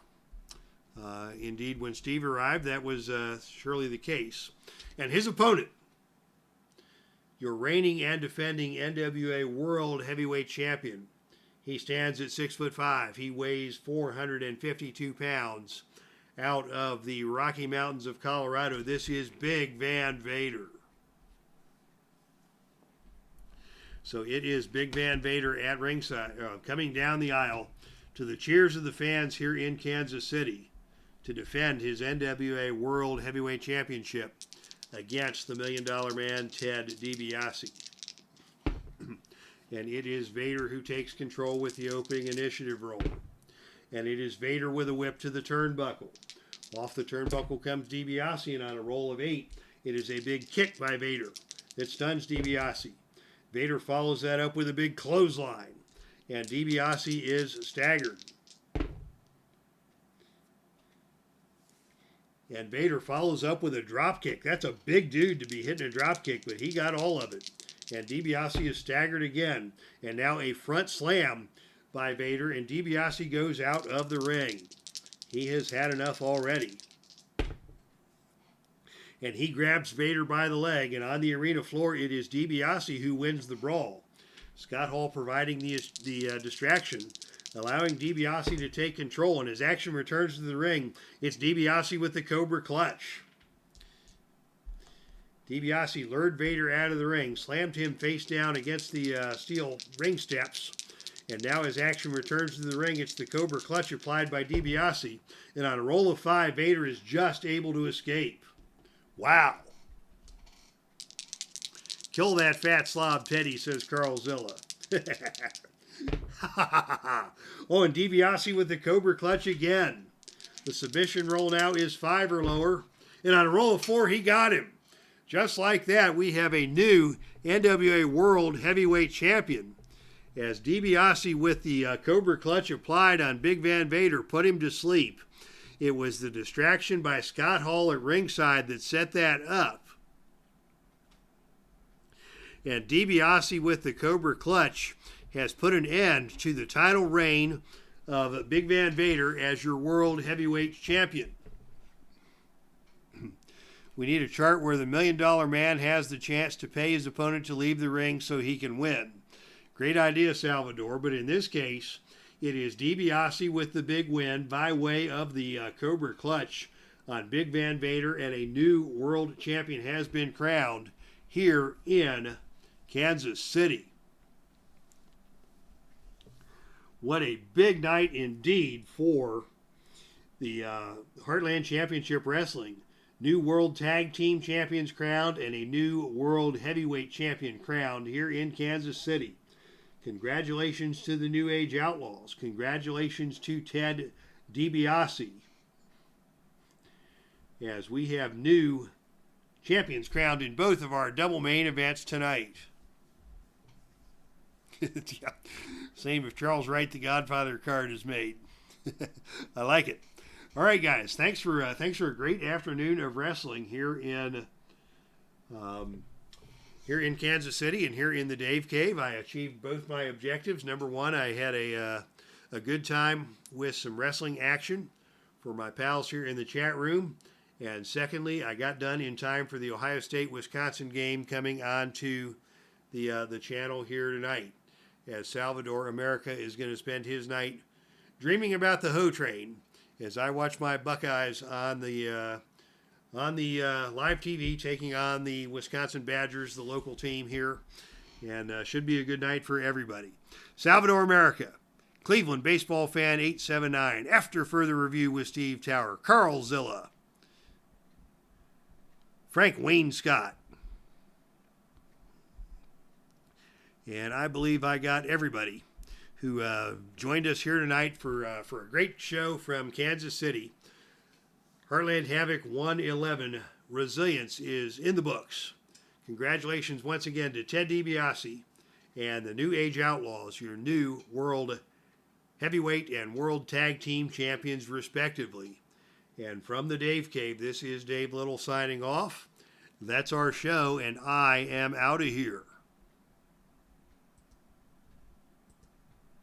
Indeed, when Steve arrived, that was surely the case. And his opponent, your reigning and defending NWA World Heavyweight Champion. He stands at 6'5". He weighs 452 pounds out of the Rocky Mountains of Colorado. This is Big Van Vader. So it is Big Van Vader at ringside, coming down the aisle to the cheers of the fans here in Kansas City to defend his NWA World Heavyweight Championship against the $1 Million Man, Ted DiBiase. And it is Vader who takes control with the opening initiative roll. And it is Vader with a whip to the turnbuckle. Off the turnbuckle comes DiBiase, and on a roll of 8, it is a big kick by Vader that stuns DiBiase. Vader follows that up with a big clothesline, and DiBiase is staggered. And Vader follows up with a drop kick. That's a big dude to be hitting a drop kick, but he got all of it. And DiBiase is staggered again. And now a front slam by Vader, and DiBiase goes out of the ring. He has had enough already. And he grabs Vader by the leg, and on the arena floor, it is DiBiase who wins the brawl. Scott Hall providing the distraction allowing DiBiase to take control. And as action returns to the ring, it's DiBiase with the Cobra Clutch. DiBiase lured Vader out of the ring, slammed him face down against the steel ring steps. And now as action returns to the ring, it's the Cobra Clutch applied by DiBiase. And on a roll of 5, Vader is just able to escape. Wow. Kill that fat slob, Teddy, says Carl Zilla. Oh, and DiBiase with the Cobra Clutch again. The submission roll now is 5 or lower. And on a roll of 4, he got him. Just like that, we have a new NWA World Heavyweight Champion. As DiBiase with the Cobra Clutch applied on Big Van Vader put him to sleep. It was the distraction by Scott Hall at ringside that set that up. And DiBiase with the Cobra Clutch has put an end to the title reign of Big Van Vader as your World Heavyweight Champion. We need a chart where the $1 Million Man has the chance to pay his opponent to leave the ring so he can win. Great idea, Salvador, but in this case, it is DiBiase with the big win by way of the Cobra Clutch on Big Van Vader, and a new world champion has been crowned here in Kansas City. What a big night indeed for the Heartland Championship Wrestling. New World Tag Team Champions crowned and a new World Heavyweight Champion crowned here in Kansas City. Congratulations to the New Age Outlaws. Congratulations to Ted DiBiase. As we have new champions crowned in both of our double main events tonight. Yeah. Same if Charles Wright, the Godfather card is made. I like it. All right, guys. Thanks for a great afternoon of wrestling here in Kansas City and here in the Dave Cave. I achieved both my objectives. Number one, I had a good time with some wrestling action for my pals here in the chat room. And secondly, I got done in time for the Ohio State-Wisconsin game coming onto the channel here tonight, as Salvador America is going to spend his night dreaming about the Ho Train as I watch my Buckeyes on the live TV taking on the Wisconsin Badgers, the local team here, and should be a good night for everybody. Salvador America, Cleveland Baseball Fan 879, After Further Review with Steve Tower, Carl Zilla, Frank Wayne Scott, and I believe I got everybody who joined us here tonight for a great show from Kansas City. Heartland Havoc 111, Resilience is in the books. Congratulations once again to Ted DiBiase and the New Age Outlaws, your new World Heavyweight and World Tag Team Champions respectively. And from the Dave Cave, this is Dave Little signing off. That's our show, and I am out of here.